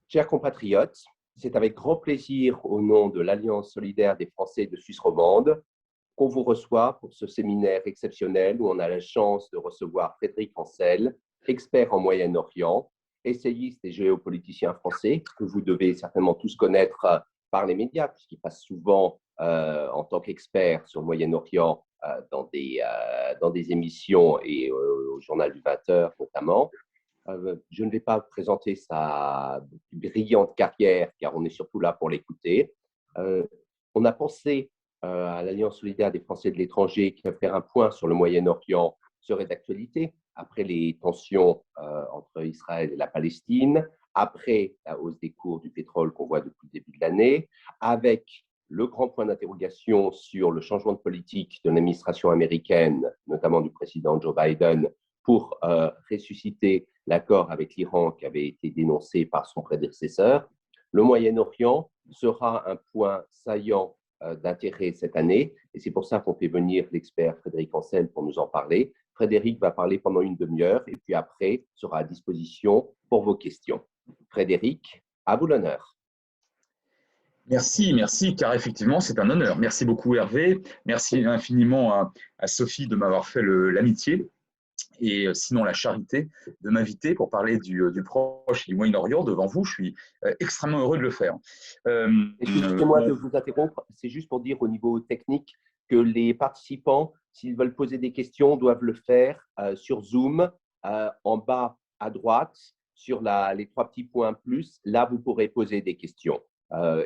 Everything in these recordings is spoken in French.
Chers compatriotes, c'est avec grand plaisir au nom de l'Alliance solidaire des Français de Suisse romande qu'on vous reçoit pour ce séminaire exceptionnel où on a la chance de recevoir Frédéric Ancel, expert en Moyen-Orient, essayiste et géopoliticien français, que vous devez certainement tous connaître par les médias, puisqu'il passe souvent en tant qu'expert sur le Moyen-Orient dans des émissions et au journal du 20h notamment. Je ne vais pas présenter sa brillante carrière, car on est surtout là pour l'écouter. On a pensé à l'Alliance solidaire des Français de l'étranger qui va faire un point sur le Moyen-Orient serait d'actualité, après les tensions entre Israël et la Palestine, après la hausse des cours du pétrole qu'on voit depuis le début de l'année, avec le grand point d'interrogation sur le changement de politique de l'administration américaine, notamment du président Joe Biden, pour ressusciter l'accord avec l'Iran qui avait été dénoncé par son prédécesseur. Le Moyen-Orient sera un point saillant d'intérêt cette année et c'est pour ça qu'on fait venir l'expert Frédéric Ancel pour nous en parler. Frédéric va parler pendant une demi-heure et puis après sera à disposition pour vos questions. Frédéric, à vous l'honneur. Merci, car effectivement, c'est un honneur. Merci beaucoup, Hervé. Merci infiniment à Sophie de m'avoir fait l'amitié et sinon la charité de m'inviter pour parler du Proche et du Moyen-Orient devant vous. Je suis extrêmement heureux de le faire. Excusez-moi de vous interrompre, c'est juste pour dire au niveau technique que les participants, s'ils veulent poser des questions, doivent le faire sur Zoom, en bas à droite, sur les trois petits points plus. Là, vous pourrez poser des questions.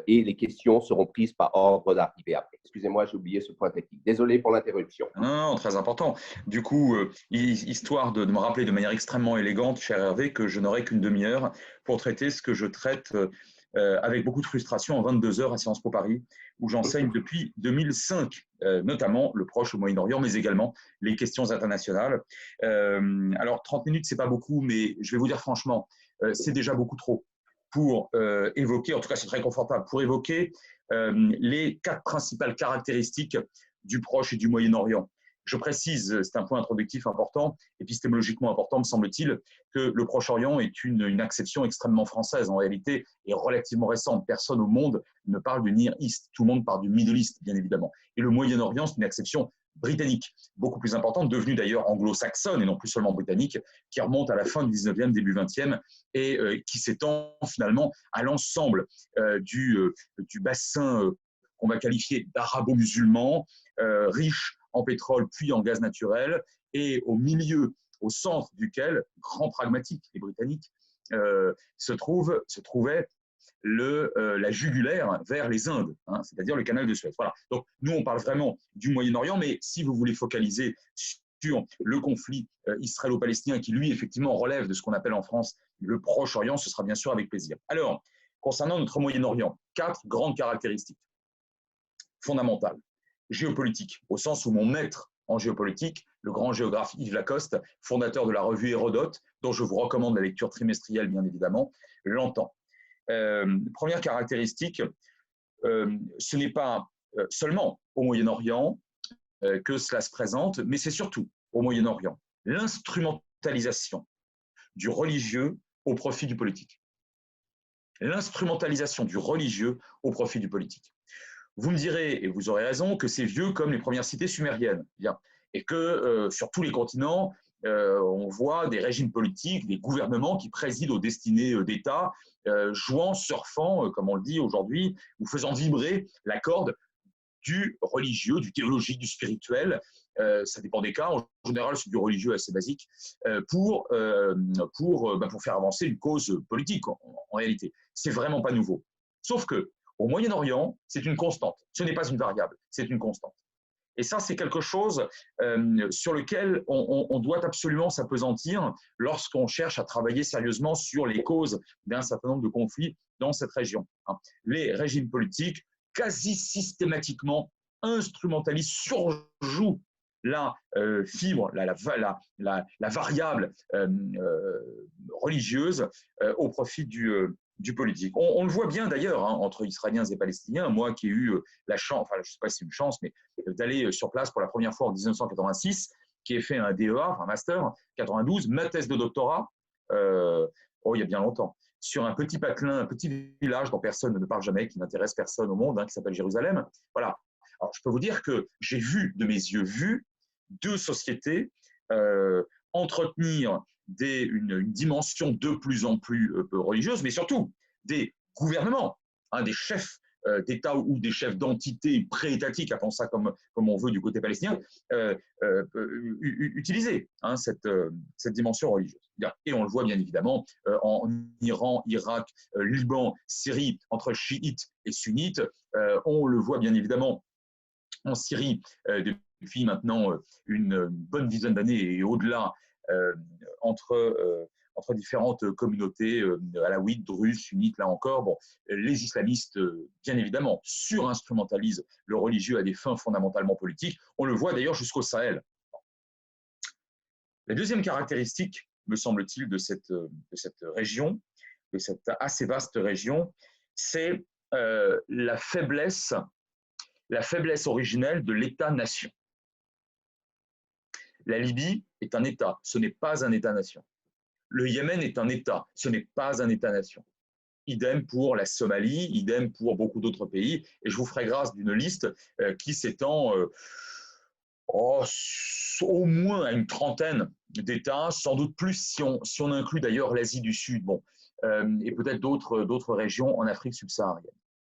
Et les questions seront prises par ordre d'arrivée après. Excusez-moi, j'ai oublié ce point technique. Désolé pour l'interruption. Non, très important. Du coup, histoire de me rappeler de manière extrêmement élégante, cher Hervé, que je n'aurai qu'une demi-heure pour traiter ce que je traite avec beaucoup de frustration en 22 heures à Sciences Po Paris, où j'enseigne depuis 2005, notamment le Proche au Moyen-Orient, mais également les questions internationales. Alors, 30 minutes, ce n'est pas beaucoup, mais je vais vous dire franchement, c'est déjà beaucoup trop pour évoquer, en tout cas c'est très confortable, pour évoquer les 4 principales caractéristiques du Proche et du Moyen-Orient. Je précise, c'est un point introductif important, épistémologiquement important, me semble-t-il, que le Proche-Orient est une acception extrêmement française, en réalité, et relativement récente. Personne au monde ne parle du Near East, tout le monde parle du Middle East, bien évidemment. Et le Moyen-Orient, c'est une acception britannique, beaucoup plus importante, devenue d'ailleurs anglo-saxonne et non plus seulement britannique, qui remonte à la fin du 19e, début 20e, et qui s'étend finalement à l'ensemble du bassin qu'on va qualifier d'arabo-musulman, riche en pétrole puis en gaz naturel, et au milieu, au centre duquel, grand pragmatique et britannique, se trouvait la jugulaire vers les Indes, hein, c'est-à-dire le canal de Suez. Voilà. Donc, nous, on parle vraiment du Moyen-Orient, mais si vous voulez focaliser sur le conflit israélo-palestinien, qui, lui, effectivement, relève de ce qu'on appelle en France le Proche-Orient, ce sera bien sûr avec plaisir. Alors, concernant notre Moyen-Orient, 4 grandes caractéristiques fondamentales. Géopolitique, au sens où mon maître en géopolitique, le grand géographe Yves Lacoste, fondateur de la revue Hérodote, dont je vous recommande la lecture trimestrielle, bien évidemment, l'entend. Première caractéristique, ce n'est pas seulement au Moyen-Orient que cela se présente, mais c'est surtout au Moyen-Orient l'instrumentalisation du religieux au profit du politique. L'instrumentalisation du religieux au profit du politique. Vous me direz, et vous aurez raison, que c'est vieux comme les premières cités sumériennes. Bien. Et que sur tous les continents, on voit des régimes politiques, des gouvernements qui président aux destinées d'États, jouant, surfant, comme on le dit aujourd'hui, ou faisant vibrer la corde du religieux, du théologique, du spirituel. Ça dépend des cas. En général, c'est du religieux assez basique pour faire avancer une cause politique, en réalité. C'est vraiment pas nouveau. Sauf que au Moyen-Orient, c'est une constante. Ce n'est pas une variable, c'est une constante. Et ça, c'est quelque chose sur lequel on doit absolument s'appesantir lorsqu'on cherche à travailler sérieusement sur les causes d'un certain nombre de conflits dans cette région. Les régimes politiques, quasi systématiquement, instrumentalisent, surjouent la fibre, la variable religieuse au profit du politique. On le voit bien d'ailleurs entre Israéliens et Palestiniens. Moi qui ai eu la chance, enfin je ne sais pas si c'est une chance, mais d'aller sur place pour la première fois en 1986, qui ai fait un DEA, un master, 92, ma thèse de doctorat il y a bien longtemps, sur un petit patelin, un petit village dont personne ne parle jamais, qui n'intéresse personne au monde, qui s'appelle Jérusalem. Voilà. Alors, je peux vous dire que j'ai vu, de mes yeux vus, deux sociétés entretenir une dimension de plus en plus religieuse, mais surtout des gouvernements, des chefs d'État ou des chefs d'entités pré-étatiques, appelons ça comme on veut du côté palestinien, utiliser cette dimension religieuse. Et on le voit bien évidemment en Iran, Irak, Liban, Syrie, entre chiites et sunnites. On le voit bien évidemment en Syrie depuis maintenant une bonne dizaine d'années et au-delà, entre différentes communautés alaouites, druzes, sunnites, là encore. Bon, les islamistes, bien évidemment, surinstrumentalisent le religieux à des fins fondamentalement politiques. On le voit d'ailleurs jusqu'au Sahel. La deuxième caractéristique, me semble-t-il, de cette région, de cette assez vaste région, c'est la faiblesse originelle de l'État-nation. La Libye est un État, ce n'est pas un État-nation. Le Yémen est un État, ce n'est pas un État-nation. Idem pour la Somalie, idem pour beaucoup d'autres pays. Et je vous ferai grâce d'une liste qui s'étend au moins à une trentaine d'États, sans doute plus si on inclut d'ailleurs l'Asie du Sud, et peut-être d'autres régions en Afrique subsaharienne.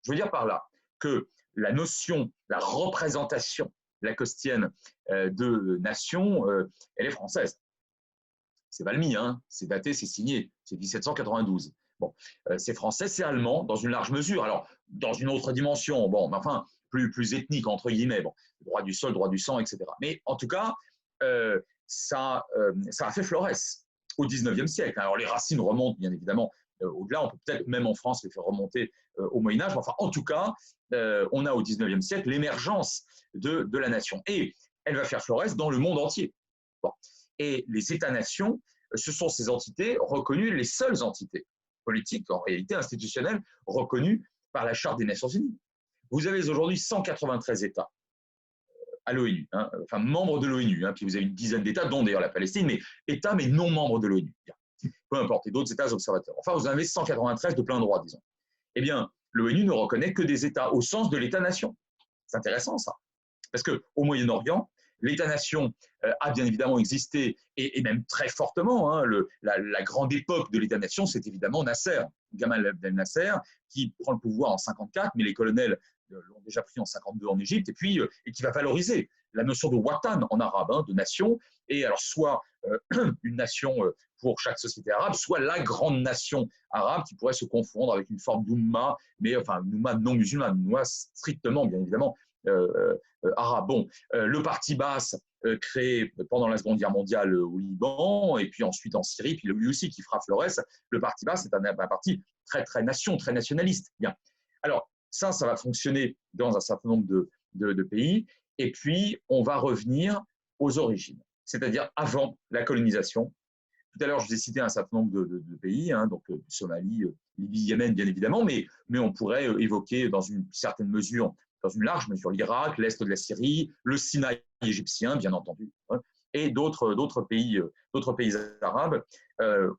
Je veux dire par là que la notion, la représentation lacostienne de nation, elle est française. C'est Valmy, c'est daté, c'est signé, c'est 1792. Bon, c'est français, c'est allemand, dans une large mesure. Alors, dans une autre dimension, mais enfin, plus ethnique, entre guillemets, droit du sol, droit du sang, etc. Mais en tout cas, ça a fait florès au XIXe siècle. Alors, les racines remontent, bien évidemment, au-delà. On peut peut-être, même en France, les faire remonter au Moyen-Âge. Enfin, en tout cas, on a au XIXe siècle l'émergence de la nation. Et elle va faire florès dans le monde entier. Bon. Et les États-nations, ce sont ces entités reconnues, les seules entités politiques, en réalité institutionnelles, reconnues par la Charte des Nations Unies. Vous avez aujourd'hui 193 États à l'ONU, enfin membres de l'ONU, puis vous avez une dizaine d'États, dont d'ailleurs la Palestine, mais États, mais non membres de l'ONU. Peu importe, et d'autres États observateurs. Enfin, vous en avez 193 de plein droit, disons. Eh bien, l'ONU ne reconnaît que des États au sens de l'État-nation. C'est intéressant, ça. Parce qu'au Moyen-Orient, l'État-nation a bien évidemment existé, et même très fortement. La grande époque de l'État-nation, c'est évidemment Nasser, Gamal Abdel Nasser, qui prend le pouvoir en 1954, mais les colonels l'ont déjà pris en 1952 en Égypte, et qui va valoriser la notion de watan en arabe, de nation, et alors soit une nation pour chaque société arabe, soit la grande nation arabe qui pourrait se confondre avec une forme d'oumma, mais enfin une oumma non musulmane, une oumma strictement, bien évidemment, arabe. Bon, le parti Baas créé pendant la Seconde Guerre mondiale au Liban, et puis ensuite en Syrie, puis lui aussi qui fera florès, le parti Baas est un parti très nation, très nationaliste. Bien. Alors, ça va fonctionner dans un certain nombre de pays, et puis on va revenir aux origines, c'est-à-dire avant la colonisation. Tout à l'heure, je vous ai cité un certain nombre de pays, donc Somalie, Libye, Yémen, bien évidemment, mais on pourrait évoquer dans une certaine mesure, dans une large mesure, l'Irak, l'Est de la Syrie, le Sinaï égyptien, bien entendu, et d'autres pays arabes,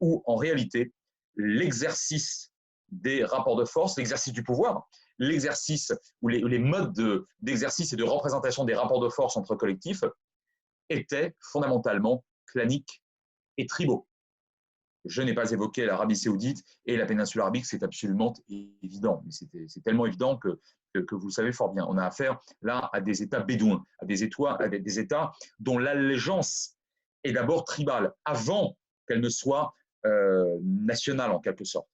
où en réalité, l'exercice des rapports de force, l'exercice du pouvoir, l'exercice ou les modes d'exercice et de représentation des rapports de force entre collectifs étaient fondamentalement claniques et tribaux. Je n'ai pas évoqué l'Arabie saoudite et la péninsule arabique, c'est absolument évident. C'est tellement évident que vous le savez fort bien. On a affaire là à des États bédouins, à des États dont l'allégeance est d'abord tribale, avant qu'elle ne soit nationale en quelque sorte.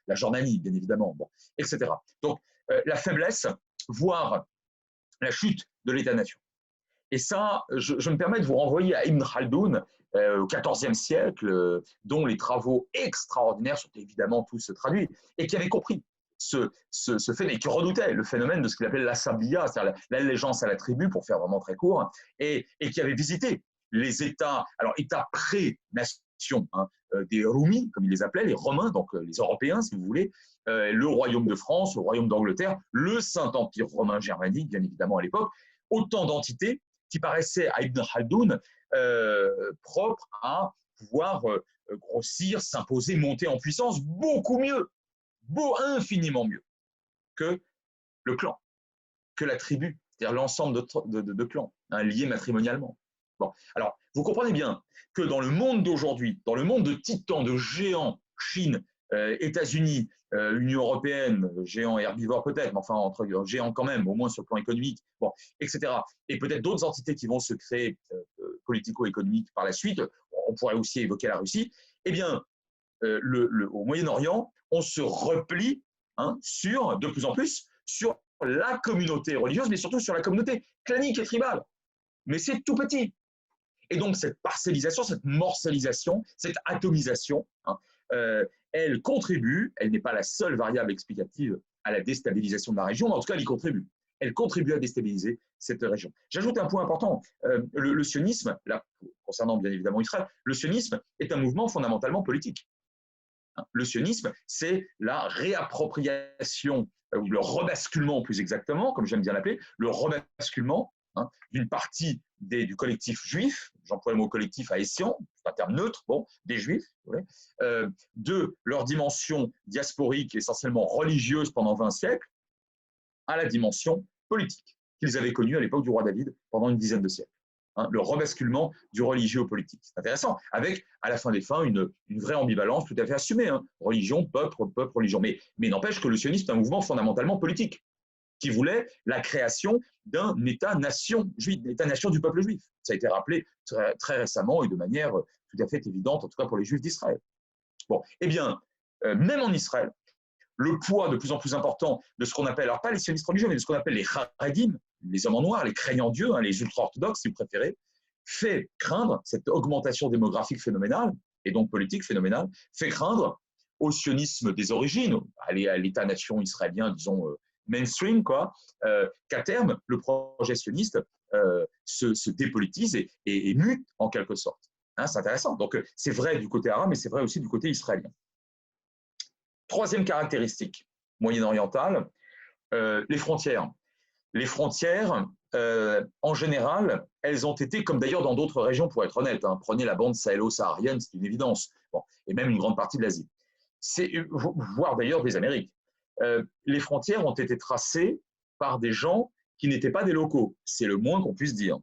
La Jordanie, bien évidemment, etc. Donc, la faiblesse, voire la chute de l'État-nation. Et ça, je me permets de vous renvoyer à Ibn Khaldoun, au XIVe siècle, dont les travaux extraordinaires sont évidemment tous traduits, et qui avait compris ce phénomène, et qui redoutait le phénomène de ce qu'il appelait l'asabiyya, c'est-à-dire l'allégeance à la tribu, pour faire vraiment très court, et qui avait visité les États, alors États pré-nation, des Roumis, comme ils les appelaient, les Romains, donc les Européens, si vous voulez, le Royaume de France, le Royaume d'Angleterre, le Saint-Empire romain germanique, bien évidemment à l'époque, autant d'entités qui paraissaient à Ibn Khaldoun propres à pouvoir grossir, s'imposer, monter en puissance beaucoup mieux, infiniment mieux que le clan, que la tribu, c'est-à-dire l'ensemble de clans, hein, liés matrimonialement. Bon, alors, vous comprenez bien que dans le monde d'aujourd'hui, dans le monde de titans, de géants, Chine, États-Unis, Union européenne, géants herbivores peut-être, mais enfin entre géants quand même, au moins sur le plan économique, bon, etc. Et peut-être d'autres entités qui vont se créer politico-économiques par la suite. On pourrait aussi évoquer la Russie. Eh bien, au Moyen-Orient, on se replie de plus en plus sur la communauté religieuse, mais surtout sur la communauté clanique et tribale. Mais c'est tout petit. Et donc, cette parcellisation, cette morcellisation, cette atomisation, elle contribue, elle n'est pas la seule variable explicative à la déstabilisation de la région, mais en tout cas, elle y contribue. Elle contribue à déstabiliser cette région. J'ajoute un point important, le sionisme, là, concernant bien évidemment Israël, le sionisme est un mouvement fondamentalement politique. Le sionisme, c'est la réappropriation, ou le rebasculement plus exactement, comme j'aime bien l'appeler, le rebasculement d'une partie du collectif juif, j'emploie le mot collectif à escient, c'est un terme neutre, bon, des juifs, de leur dimension diasporique, essentiellement religieuse pendant 20 siècles, à la dimension politique qu'ils avaient connue à l'époque du roi David pendant une dizaine de siècles. Le rebasculement du religieux au politique. C'est intéressant, avec, à la fin des fins, une vraie ambivalence tout à fait assumée. Religion, peuple, religion. Mais n'empêche que le sionisme est un mouvement fondamentalement politique, qui voulait la création d'un État-nation juif, d'un État-nation du peuple juif. Ça a été rappelé très, très récemment et de manière tout à fait évidente, en tout cas pour les Juifs d'Israël. Bon, eh bien, même en Israël, le poids de plus en plus important de ce qu'on appelle, alors pas les sionistes religieux, mais de ce qu'on appelle les Haredim, les hommes en noir, les craignants Dieu, les ultra-orthodoxes si vous préférez, fait craindre cette augmentation démographique phénoménale, et donc politique phénoménale, fait craindre au sionisme des origines, à l'État-nation israélien, disons, mainstream, qu'à terme, le projet sioniste se dépolitise et mute en quelque sorte. C'est intéressant. Donc, c'est vrai du côté arabe, mais c'est vrai aussi du côté israélien. Troisième caractéristique moyen-orientale, les frontières. Les frontières, en général, elles ont été, comme d'ailleurs dans d'autres régions, pour être honnête, prenez la bande sahélo-saharienne, c'est une évidence, bon, et même une grande partie de l'Asie, voire d'ailleurs des Amériques. Les frontières ont été tracées par des gens qui n'étaient pas des locaux, c'est le moins qu'on puisse dire.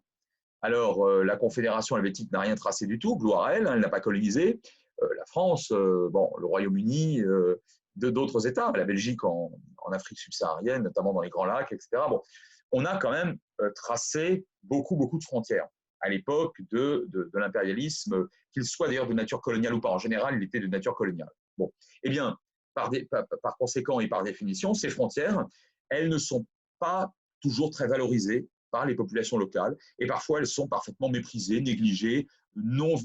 Alors, la Confédération helvétique n'a rien tracé du tout, gloire à elle, elle n'a pas colonisé. La France, bon, le Royaume-Uni, d'autres États, la Belgique en Afrique subsaharienne, notamment dans les Grands Lacs, etc. Bon, on a quand même tracé beaucoup de frontières à l'époque de l'impérialisme, qu'il soit d'ailleurs de nature coloniale ou pas. En général, il était de nature coloniale. Bon, eh bien, par conséquent et par définition, ces frontières, elles ne sont pas toujours très valorisées par les populations locales, et parfois elles sont parfaitement méprisées, négligées, non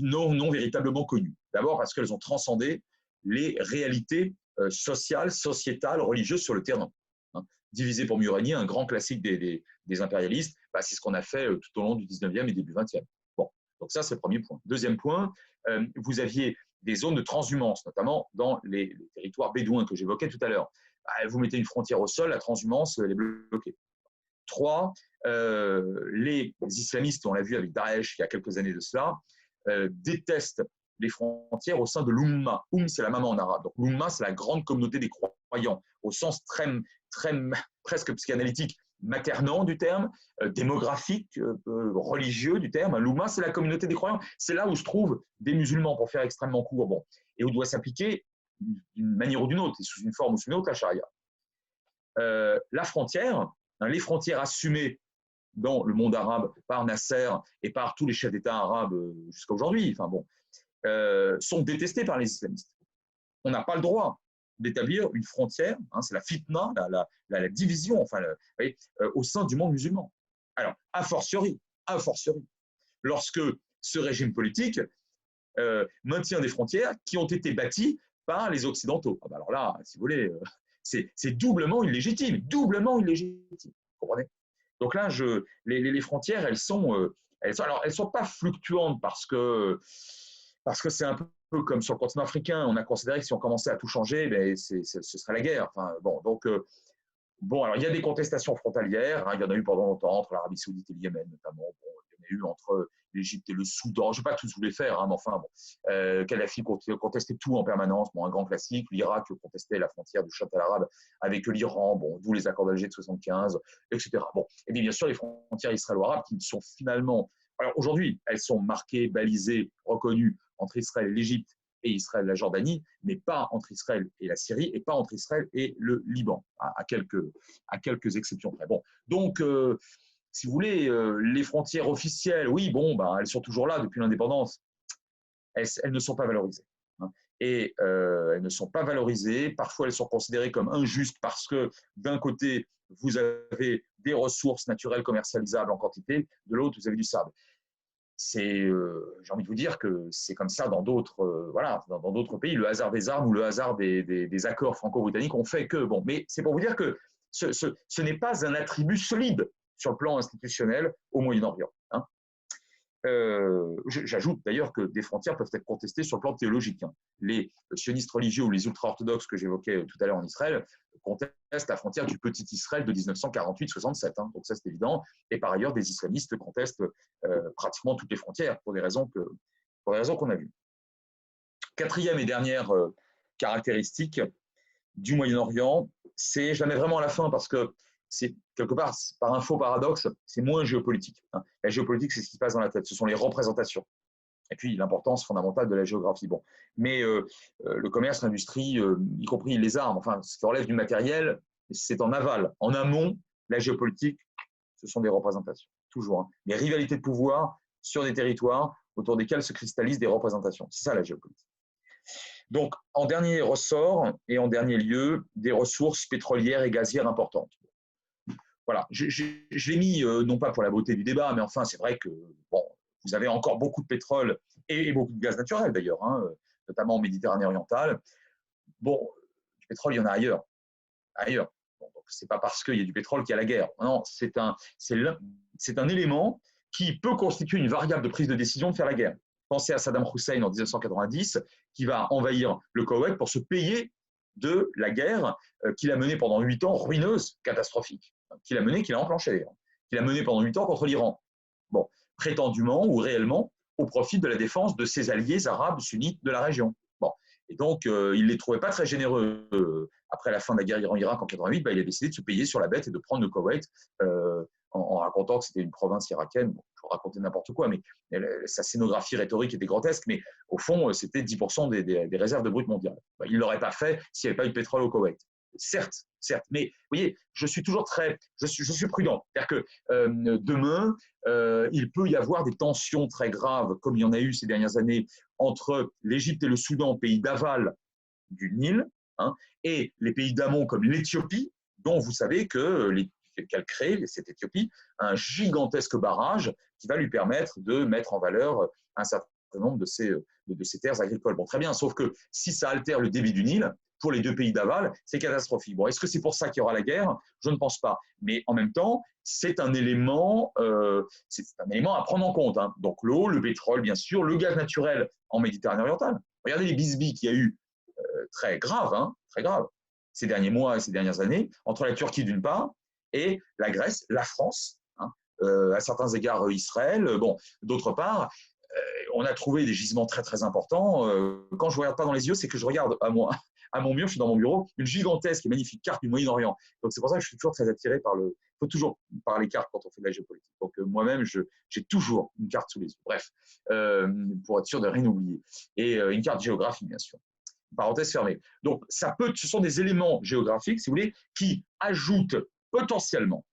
véritablement connues. D'abord parce qu'elles ont transcendé les réalités sociales, sociétales, religieuses sur le terrain. Divisé pour mieux régner, un grand classique des impérialistes, c'est ce qu'on a fait tout au long du 19e et début 20e. Bon, donc ça c'est le premier point. Deuxième point, vous aviez des zones de transhumance, notamment dans les territoires bédouins que j'évoquais tout à l'heure. Vous mettez une frontière au sol, la transhumance, elle est bloquée. 3, les islamistes, on l'a vu avec Daesh il y a quelques années de cela, détestent les frontières au sein de l'Umma. C'est la maman en arabe. Donc l'Umma, c'est la grande communauté des croyants, au sens très presque psychanalytique, maternant du terme, démographique, religieux du terme. L'Umma, c'est la communauté des croyants. C'est là où se trouvent des musulmans, pour faire extrêmement court, bon, et où doit s'appliquer d'une manière ou d'une autre, et sous une forme ou sous une autre, la charia. La frontière, les frontières assumées dans le monde arabe par Nasser et par tous les chefs d'État arabes jusqu'à aujourd'hui, sont détestées par les islamistes. On n'a pas le droit d'établir une frontière, c'est la fitna, la division, au sein du monde musulman. Alors, a fortiori, lorsque ce régime politique maintient des frontières qui ont été bâties par les Occidentaux. Alors là, si vous voulez, c'est doublement illégitime, vous comprenez? Donc là, les frontières, elles sont pas fluctuantes parce que c'est un peu comme sur le continent africain. On a considéré que si on commençait à tout changer, ce serait la guerre. Alors il y a des contestations frontalières. Il y en a eu pendant longtemps entre l'Arabie Saoudite et le Yémen, notamment. Il y en a eu entre l'Égypte et le Soudan. Je ne vais pas tous vous les faire, hein, mais enfin, bon. Kadhafi contestait tout en permanence. Bon, un grand classique. L'Irak contestait la frontière du Châtel arabe avec l'Iran, bon, d'où les accords d'Alger de 75, etc. Bon. Et bien sûr, les frontières israélo-arabes qui sont finalement… Alors aujourd'hui, elles sont marquées, balisées, reconnues entre Israël et l'Égypte et Israël et la Jordanie, mais pas entre Israël et la Syrie et pas entre Israël et le Liban, à quelques exceptions près. Bon, donc, si vous voulez, les frontières officielles, oui, bon, ben, elles sont toujours là depuis l'indépendance. Elles ne sont pas valorisées. Hein. Et elles ne sont pas valorisées. Parfois, elles sont considérées comme injustes parce que, d'un côté, vous avez des ressources naturelles commercialisables en quantité, de l'autre, vous avez du sable. J'ai envie de vous dire que c'est comme ça dans d'autres voilà, dans d'autres pays. Le hasard des armes ou le hasard des accords franco-britanniques ont fait que… Bon, mais c'est pour vous dire que ce n'est pas un attribut solide sur le plan institutionnel au Moyen-Orient. Hein. J'ajoute d'ailleurs que des frontières peuvent être contestées sur le plan théologique. Hein. Les sionistes religieux ou les ultra-orthodoxes que j'évoquais tout à l'heure en Israël contestent la frontière du petit Israël de 1948-67. Hein. Donc ça, c'est évident. Et par ailleurs, des islamistes contestent pratiquement toutes les frontières pour des raisons qu'on a vues. Quatrième et dernière caractéristique du Moyen-Orient, c'est, je la mets vraiment à la fin parce que c'est quelque part, par un faux paradoxe, c'est moins géopolitique. Hein. La géopolitique, c'est ce qui se passe dans la tête, ce sont les représentations. Et puis l'importance fondamentale de la géographie. Bon. Mais le commerce, l'industrie, y compris les armes, enfin, ce qui relève du matériel, c'est en aval. En amont, la géopolitique, ce sont des représentations, toujours. Hein. Les rivalités de pouvoir sur des territoires autour desquels se cristallisent des représentations. C'est ça la géopolitique. Donc, en dernier ressort et en dernier lieu, des ressources pétrolières et gazières importantes. Voilà, je l'ai mis non pas pour la beauté du débat, mais enfin, c'est vrai que bon, vous avez encore beaucoup de pétrole et beaucoup de gaz naturel d'ailleurs, hein, notamment en Méditerranée orientale. Bon, du pétrole, il y en a ailleurs. Bon, donc, ce n'est pas parce qu'il y a du pétrole qu'il y a la guerre. Non, c'est un élément qui peut constituer une variable de prise de décision de faire la guerre. Pensez à Saddam Hussein en 1990, qui va envahir le Koweït pour se payer de la guerre qu'il a menée pendant 8 ans, ruineuse, catastrophique, qu'il a enclenchée d'ailleurs, qu'il a menée pendant 8 ans contre l'Iran. Bon, prétendument ou réellement au profit de la défense de ses alliés arabes sunnites de la région. Bon, et donc il ne les trouvait pas très généreux. Après la fin de la guerre Iran-Irak en 88, il a décidé de se payer sur la bête et de prendre le Koweït en racontant que c'était une province irakienne. Bon, je racontais n'importe quoi, mais sa scénographie rhétorique était grotesque, mais au fond, c'était 10% des réserves de brut mondiales. Il ne l'aurait pas fait s'il n'y avait pas eu de pétrole au Koweït. Certes, mais vous voyez, je suis prudent. C'est-à-dire que demain, il peut y avoir des tensions très graves, comme il y en a eu ces dernières années, entre l'Égypte et le Soudan, pays d'aval du Nil, hein, et les pays d'amont comme l'Éthiopie, dont vous savez qu'elle crée, cette Éthiopie, un gigantesque barrage qui va lui permettre de mettre en valeur un certain nombre de ces terres agricoles. Bon, très bien, sauf que si ça altère le débit du Nil, pour les deux pays d'aval, c'est catastrophique. Bon, est-ce que c'est pour ça qu'il y aura la guerre? Je ne pense pas. Mais en même temps, c'est un élément à prendre en compte. Hein. Donc l'eau, le pétrole, bien sûr, le gaz naturel en Méditerranée orientale. Regardez les bisbilles qu'il y a eu, très graves, hein, très graves, ces derniers mois et ces dernières années, entre la Turquie d'une part et la Grèce, la France, hein, à certains égards Israël. Bon, d'autre part, on a trouvé des gisements très très importants. Quand je ne regarde pas dans les yeux, c'est que je regarde à mon mur, je suis dans mon bureau, une gigantesque et magnifique carte du Moyen-Orient. Donc c'est pour ça que je suis toujours très attiré il faut toujours par les cartes quand on fait de la géopolitique. Donc moi-même, j'ai toujours une carte sous les yeux. Bref, pour être sûr de rien oublier. Et une carte géographique, bien sûr. Parenthèse fermée. Donc ce sont des éléments géographiques, si vous voulez, qui ajoutent potentiellement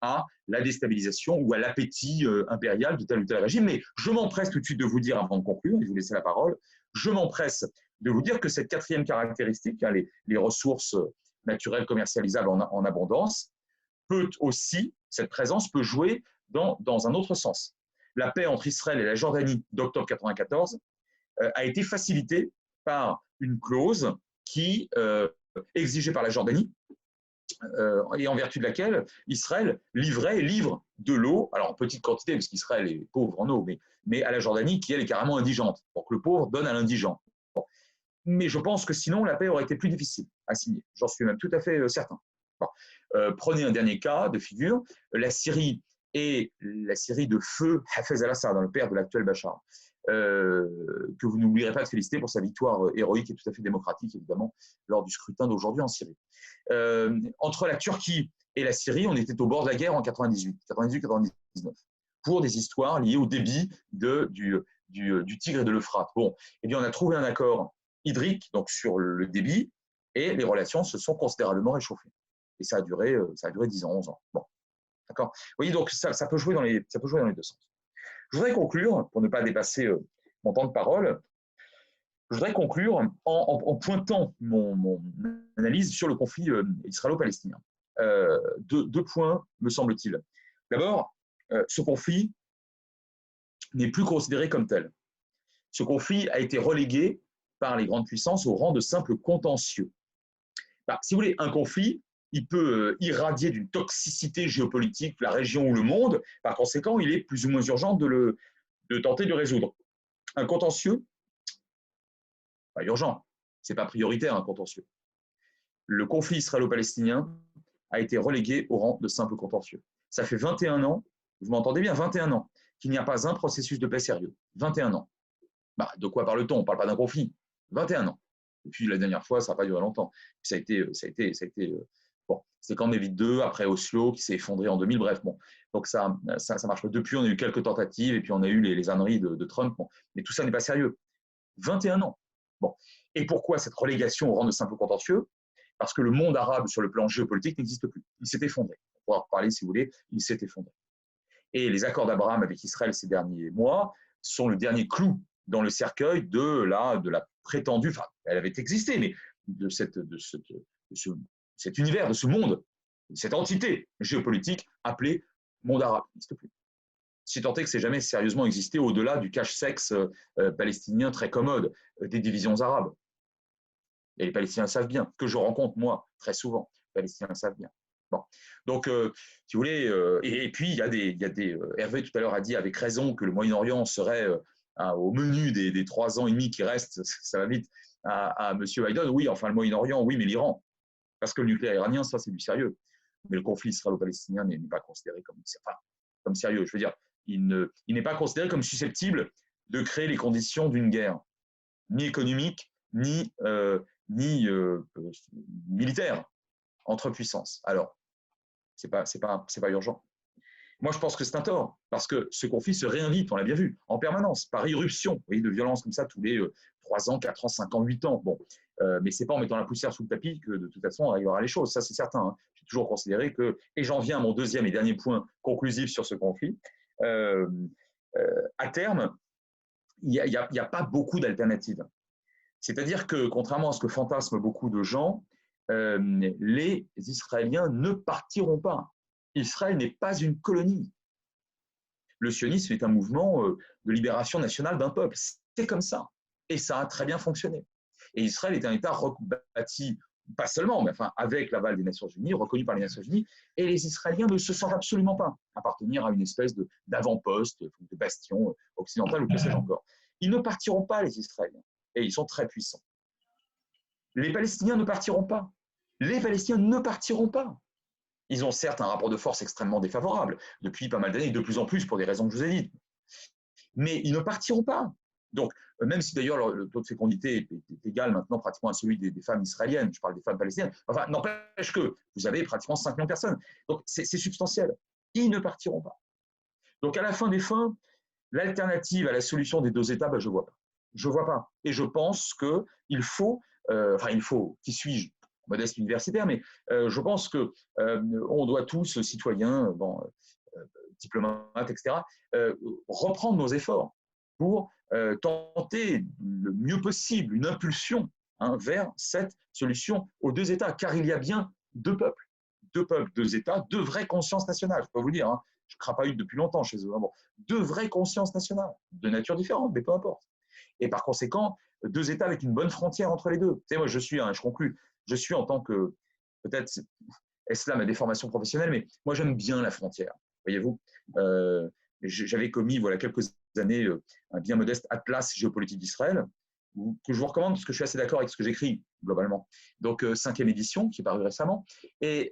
à la déstabilisation ou à l'appétit impérial de tel ou tel régime. Mais je m'empresse tout de suite de vous dire, avant de conclure, et de vous laisser la parole, je m'empresse de vous dire que cette quatrième caractéristique, hein, les ressources naturelles commercialisables en abondance, cette présence peut jouer dans un autre sens. La paix entre Israël et la Jordanie d'octobre 1994 a été facilitée par une clause qui, exigée par la Jordanie, et en vertu de laquelle Israël livre de l'eau, alors en petite quantité, parce qu'Israël est pauvre en eau, mais à la Jordanie, qui elle est carrément indigente. Donc le pauvre donne à l'indigent. Bon. Mais je pense que sinon, la paix aurait été plus difficile à signer. J'en suis même tout à fait certain. Bon. Prenez un dernier cas de figure. La Syrie et la Syrie de feu Hafez al-Assad, le père de l'actuel Bachar, que vous n'oublierez pas de féliciter pour sa victoire héroïque et tout à fait démocratique, évidemment, lors du scrutin d'aujourd'hui en Syrie. Entre la Turquie et la Syrie, on était au bord de la guerre en 98-99, pour des histoires liées au débit du Tigre et de l'Euphrate. Bon, eh bien, on a trouvé un accord hydrique, donc sur le débit, et les relations se sont considérablement réchauffées. Et ça a duré 10 ans, 11 ans. Bon, d'accord. Vous voyez, donc ça peut jouer dans les deux sens. Je voudrais conclure, pour ne pas dépasser mon temps de parole, je voudrais conclure en pointant mon analyse sur le conflit israélo-palestinien. Deux points, me semble-t-il. D'abord, ce conflit n'est plus considéré comme tel. Ce conflit a été relégué par les grandes puissances au rang de simple contentieux. Si vous voulez, un conflit, il peut irradier d'une toxicité géopolitique la région ou le monde. Par conséquent, il est plus ou moins urgent de tenter de résoudre. Un contentieux, pas urgent, ce n'est pas prioritaire un contentieux. Le conflit israélo-palestinien a été relégué au rang de simple contentieux. Ça fait 21 ans, vous m'entendez bien, 21 ans, qu'il n'y a pas un processus de paix sérieux. 21 ans. De quoi parle-t-on? On ne parle pas d'un conflit. 21 ans. Et puis la dernière fois, ça n'a pas duré longtemps. Ça a été bon, c'était Camp David II, après Oslo, qui s'est effondré en 2000. Bref, bon. Donc ça marche pas. Depuis, on a eu quelques tentatives, et puis on a eu les âneries de Trump. Bon. Mais tout ça n'est pas sérieux. 21 ans. Bon. Et pourquoi cette relégation au rang de simple contentieux? Parce que le monde arabe, sur le plan géopolitique, n'existe plus. Il s'est effondré. On pourra en reparler si vous voulez. Il s'est effondré. Et les accords d'Abraham avec Israël ces derniers mois sont le dernier clou dans le cercueil de la prétendue, enfin, elle avait existé, mais de cet univers, de ce monde, de cette entité géopolitique appelée monde arabe. Il n'existe plus. Si tant est que c'est jamais sérieusement existé au-delà du cache-sexe palestinien très commode, des divisions arabes. Et les Palestiniens savent bien, que je rencontre moi très souvent, les Palestiniens savent bien. Bon. Donc, si vous voulez, et puis il y a des Hervé tout à l'heure a dit avec raison que le Moyen-Orient serait au menu des 3 ans et demi qui restent, ça va vite, à M. Biden. Oui, enfin le Moyen-Orient, oui, mais l'Iran. Parce que le nucléaire iranien, ça c'est du sérieux. Mais le conflit israélo-palestinien n'est pas considéré comme sérieux. Je veux dire, il n'est pas considéré comme susceptible de créer les conditions d'une guerre, ni économique, ni militaire, entre puissances. Alors, c'est pas urgent. Moi, je pense que c'est un tort, parce que ce conflit se réinvite, on l'a bien vu, en permanence, par irruption, vous voyez, de violence comme ça tous les 3 ans, 4 ans, 5 ans, 8 ans. Bon, mais ce n'est pas en mettant la poussière sous le tapis que de toute façon, on arrivera à les choses, ça c'est certain. Hein. J'ai toujours considéré que, et j'en viens à mon deuxième et dernier point conclusif sur ce conflit, à terme, il n'y a pas beaucoup d'alternatives. C'est-à-dire que, contrairement à ce que fantasment beaucoup de gens, les Israéliens ne partiront pas. Israël n'est pas une colonie. Le sionisme est un mouvement de libération nationale d'un peuple. C'est comme ça. Et ça a très bien fonctionné. Et Israël est un État bâti, pas seulement, mais enfin, avec l'aval des Nations Unies, reconnu par les Nations Unies, et les Israéliens ne se sentent absolument pas appartenir à une espèce d'avant-poste, de bastion occidental ou que sais-je encore. Ils ne partiront pas, les Israéliens. Et ils sont très puissants. Les Palestiniens ne partiront pas. Les Palestiniens ne partiront pas. Ils ont certes un rapport de force extrêmement défavorable, depuis pas mal d'années, de plus en plus pour des raisons que je vous ai dites. Mais ils ne partiront pas. Donc, même si d'ailleurs le taux de fécondité est égal maintenant pratiquement à celui des femmes israéliennes, je parle des femmes palestiniennes, enfin, n'empêche que vous avez pratiquement 5 millions de personnes. Donc, c'est substantiel. Ils ne partiront pas. Donc, à la fin des fins, l'alternative à la solution des 2 États, je ne vois pas. Je ne vois pas. Et je pense qu'il faut, qui suis-je, modeste universitaire, mais je pense qu'on doit tous, citoyens, diplomates, etc., reprendre nos efforts pour tenter le mieux possible une impulsion vers cette solution aux 2 États, car il y a bien 2 peuples. 2 peuples, 2 États, 2 vraies consciences nationales. Je peux vous le dire, je ne crapahute depuis longtemps chez eux. Bon, 2 vraies consciences nationales, de nature différente, mais peu importe. Et par conséquent, 2 États avec une bonne frontière entre les 2. Tu sais, moi, je conclus, je suis en tant que, peut-être, est-ce là ma déformation professionnelle, mais moi, j'aime bien la frontière, voyez-vous. J'avais commis, voilà, quelques années, un bien modeste atlas géopolitique d'Israël, que je vous recommande, parce que je suis assez d'accord avec ce que j'écris, globalement. Donc, 5e édition, qui est parue récemment. Et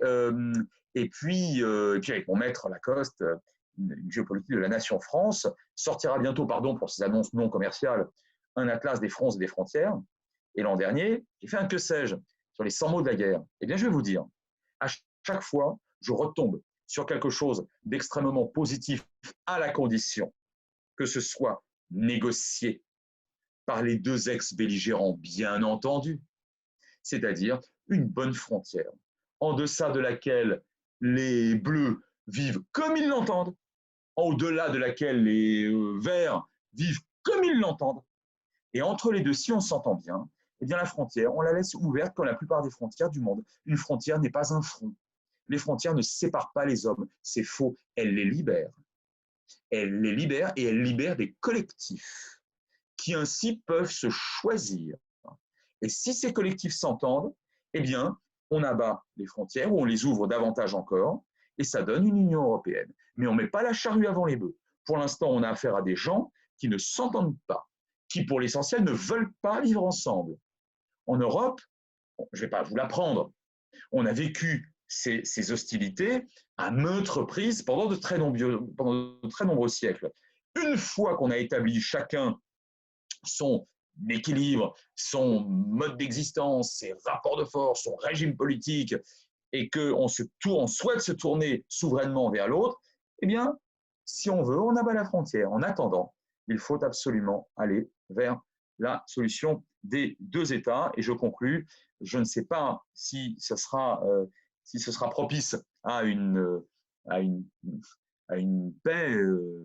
puis avec mon maître Lacoste, une géopolitique de la nation France. Sortira bientôt, pardon pour ces annonces non commerciales, un atlas des fronts et des frontières. Et l'an dernier, j'ai fait un que sais-je sur les 100 mots de la guerre. Eh bien, je vais vous dire, à chaque fois, je retombe sur quelque chose d'extrêmement positif à la condition que ce soit négocié par les deux ex-belligérants, bien entendu, c'est-à-dire une bonne frontière, en deçà de laquelle les Bleus vivent comme ils l'entendent, au-delà de laquelle les Verts vivent comme ils l'entendent. Et entre les deux, si on s'entend bien, eh bien la frontière, on la laisse ouverte comme la plupart des frontières du monde. Une frontière n'est pas un front. Les frontières ne séparent pas les hommes. C'est faux. Elles les libèrent. Elles les libèrent et elles libèrent des collectifs qui ainsi peuvent se choisir. Et si ces collectifs s'entendent, eh bien, on abat les frontières ou on les ouvre davantage encore et ça donne une Union européenne. Mais on ne met pas la charrue avant les bœufs. Pour l'instant, on a affaire à des gens qui ne s'entendent pas, qui pour l'essentiel ne veulent pas vivre ensemble. En Europe, je ne vais pas vous l'apprendre, on a vécu ces hostilités à maintes reprises pendant de très nombreux siècles. Une fois qu'on a établi chacun son équilibre, son mode d'existence, ses rapports de force, son régime politique, et qu'on souhaite se tourner souverainement vers l'autre, eh bien, si on veut, on abat la frontière. En attendant, il faut absolument aller vers la solution des deux États. Et je conclus, je ne sais pas si ce sera propice à une paix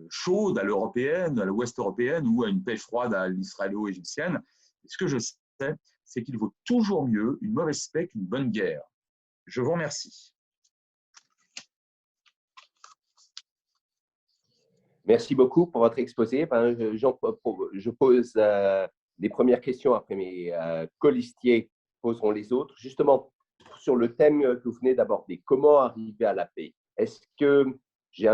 chaude à l'européenne, à l'ouest européenne, ou à une paix froide à l'israélo-égyptienne. Ce que je sais, c'est qu'il vaut toujours mieux une mauvaise paix qu'une bonne guerre. Je vous remercie. Merci beaucoup pour votre exposé. Je pose les premières questions, après mes colistiers poseront les autres. Justement, sur le thème que vous venez d'aborder, comment arriver à la paix? Est-ce que j'ai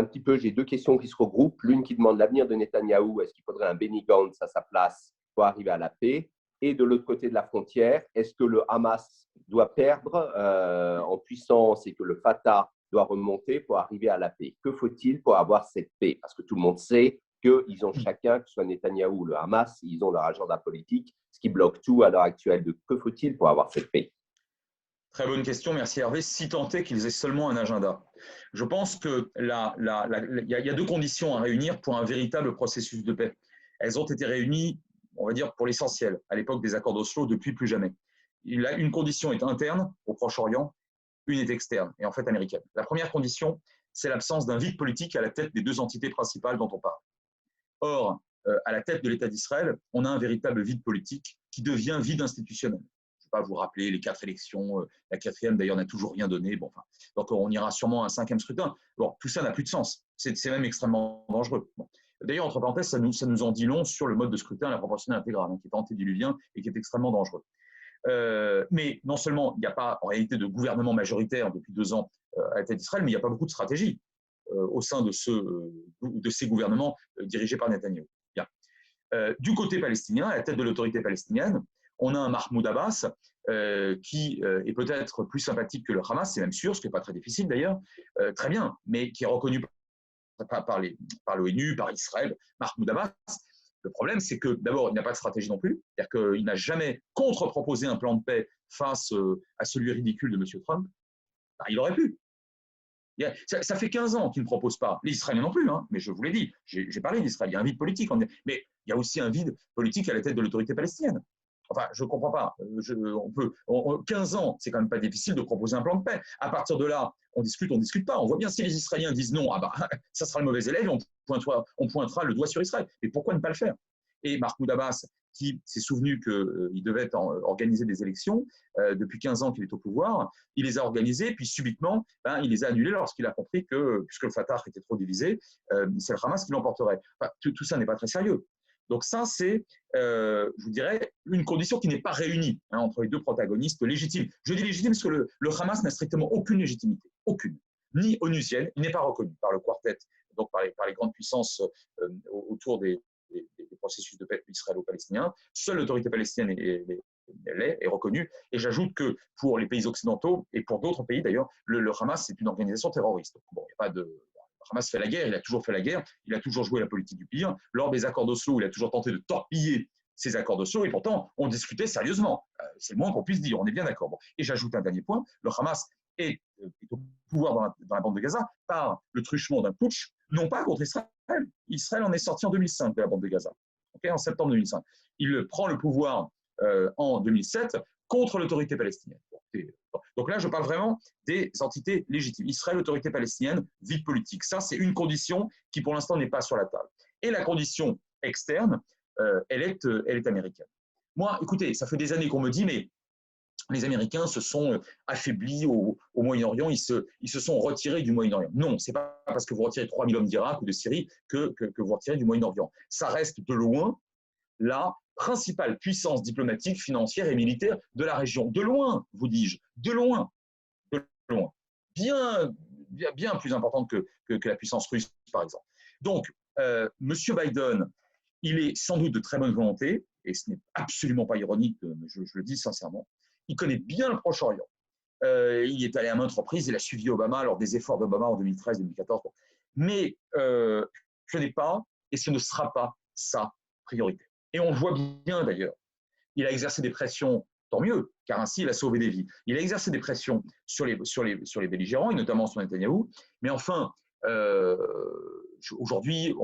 deux questions qui se regroupent. L'une qui demande l'avenir de Netanyahou. Est-ce qu'il faudrait un Benny Gantz à sa place pour arriver à la paix? Et de l'autre côté de la frontière, est-ce que le Hamas doit perdre en puissance et que le Fatah doit remonter pour arriver à la paix? Que faut-il pour avoir cette paix? Parce que tout le monde sait qu'ils ont chacun, que ce soit Netanyahou ou le Hamas, ils ont leur agenda politique, ce qui bloque tout à l'heure actuelle. Que faut-il pour avoir cette paix? Très bonne question, merci Hervé. Si tant est qu'ils aient seulement un agenda. Je pense qu'il y a deux conditions à réunir pour un véritable processus de paix. Elles ont été réunies, on va dire, pour l'essentiel, à l'époque des accords d'Oslo, depuis plus jamais. Une condition est interne au Proche-Orient, une est externe, et en fait américaine. La première condition, c'est l'absence d'un vide politique à la tête des deux entités principales dont on parle. Or, à la tête de l'État d'Israël, on a un véritable vide politique qui devient vide institutionnel. Je ne vais pas vous rappeler les 4 élections, la 4e d'ailleurs n'a toujours rien donné. Bon, enfin, donc on ira sûrement à un 5e scrutin. Bon, tout ça n'a plus de sens. C'est même extrêmement dangereux. Bon. D'ailleurs, entre parenthèses, ça nous en dit long sur le mode de scrutin à la proportionnelle intégrale, qui est antédiluvien et qui est extrêmement dangereux. Mais non seulement il n'y a pas en réalité de gouvernement majoritaire depuis 2 ans à la tête d'Israël, mais il n'y a pas beaucoup de stratégie au sein de ces gouvernements dirigés par Netanyahou. Bien. Du côté palestinien, à la tête de l'autorité palestinienne, on a un Mahmoud Abbas qui est peut-être plus sympathique que le Hamas, c'est même sûr, ce qui n'est pas très difficile d'ailleurs, très bien, mais qui est reconnu par l'ONU, par Israël. Mahmoud Abbas, le problème, c'est que d'abord, il n'a pas de stratégie non plus, c'est-à-dire qu'il n'a jamais contre-proposé un plan de paix face à celui ridicule de M. Trump. Ben, il aurait pu. Ça fait 15 ans qu'il ne propose pas. Les Israéliens non plus, hein, mais je vous l'ai dit, j'ai parlé d'Israël, il y a un vide politique, mais il y a aussi un vide politique à la tête de l'autorité palestinienne. Enfin, je ne comprends pas. 15 ans, c'est quand même pas difficile de proposer un plan de paix. À partir de là, on discute pas. On voit bien si les Israéliens disent non, ah bah, ça sera le mauvais élève et on pointera le doigt sur Israël. Mais pourquoi ne pas le faire? Et Mahmoud Abbas, qui s'est souvenu qu'il devait organiser des élections depuis 15 ans qu'il est au pouvoir, il les a organisées, puis subitement, il les a annulées lorsqu'il a compris que, puisque le Fatah était trop divisé, c'est le Hamas qui l'emporterait. Enfin, tout ça n'est pas très sérieux. Donc ça, c'est, je vous dirais, une condition qui n'est pas réunie entre les deux protagonistes légitimes. Je dis légitime parce que le Hamas n'a strictement aucune légitimité, aucune, ni onusienne, il n'est pas reconnu par le quartet, donc par les grandes puissances autour des processus de paix israélo-palestiniens. Seule l'autorité palestinienne est reconnue. Et j'ajoute que pour les pays occidentaux et pour d'autres pays d'ailleurs, le Hamas est une organisation terroriste. Bon, il n'y a pas de Hamas fait la guerre, il a toujours fait la guerre, il a toujours joué la politique du pire. Lors des accords d'Oslo, il a toujours tenté de torpiller ces accords d'Oslo et pourtant, on discutait sérieusement. C'est le moins qu'on puisse dire, on est bien d'accord. Bon. Et j'ajoute un dernier point, le Hamas est au pouvoir dans la bande de Gaza par le truchement d'un putsch, non pas contre Israël. Israël en est sorti en 2005 de la bande de Gaza, en septembre 2005. Il prend le pouvoir en 2007 contre l'autorité palestinienne. Donc là, je parle vraiment des entités légitimes. Israël, autorité palestinienne, vie politique. Ça, c'est une condition qui, pour l'instant, n'est pas sur la table. Et la condition externe, elle est américaine. Moi, écoutez, ça fait des années qu'on me dit, mais les Américains se sont affaiblis au Moyen-Orient, ils se sont retirés du Moyen-Orient. Non, ce n'est pas parce que vous retirez 3 000 hommes d'Irak ou de Syrie que vous retirez du Moyen-Orient. Ça reste de loin la principale puissance diplomatique, financière et militaire de la région. De loin, vous dis-je, de loin, de loin. Bien plus importante que la puissance russe, par exemple. Donc, M. Biden, il est sans doute de très bonne volonté, et ce n'est absolument pas ironique, je le dis sincèrement. Il connaît bien le Proche-Orient. Il est allé à maintes reprises, il a suivi Obama lors des efforts d'Obama en 2013-2014. Mais ce n'est pas, et ce ne sera pas sa priorité. Et on le voit bien d'ailleurs. Il a exercé des pressions, tant mieux, car ainsi il a sauvé des vies. Il a exercé des pressions sur les belligérants, et notamment sur Netanyahou. Mais enfin, aujourd'hui,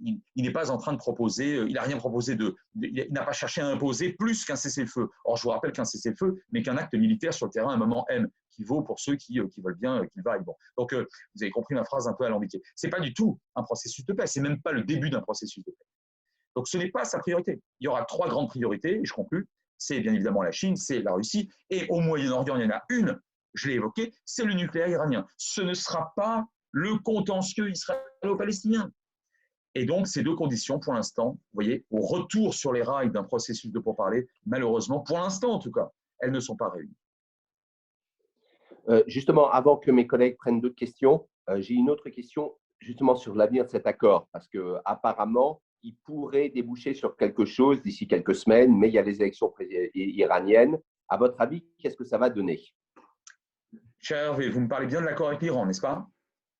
il n'est pas en train de proposer, il n'a rien proposé il n'a pas cherché à imposer plus qu'un cessez-le-feu. Or, je vous rappelle qu'un cessez-le-feu n'est qu'un acte militaire sur le terrain à un moment M, qui vaut pour ceux qui veulent bien qu'il vaille. Bon. Donc, vous avez compris ma phrase un peu alambiquée. Ce n'est pas du tout un processus de paix, ce n'est même pas le début d'un processus de paix. Donc, ce n'est pas sa priorité. Il y aura 3 grandes priorités, et je conclus. C'est bien évidemment la Chine, c'est la Russie, et au Moyen-Orient, il y en a une, je l'ai évoqué, c'est le nucléaire iranien. Ce ne sera pas le contentieux israélo-palestinien. Et donc, ces 2 conditions, pour l'instant, vous voyez, au retour sur les rails d'un processus de pourparlers, malheureusement, pour l'instant en tout cas, elles ne sont pas réunies. Justement, avant que mes collègues prennent d'autres questions, j'ai une autre question justement sur l'avenir de cet accord, parce qu'apparemment, il pourrait déboucher sur quelque chose d'ici quelques semaines, mais il y a les élections iraniennes. À votre avis, qu'est-ce que ça va donner? Cher Hervé, vous me parlez bien de l'accord avec l'Iran, n'est-ce pas?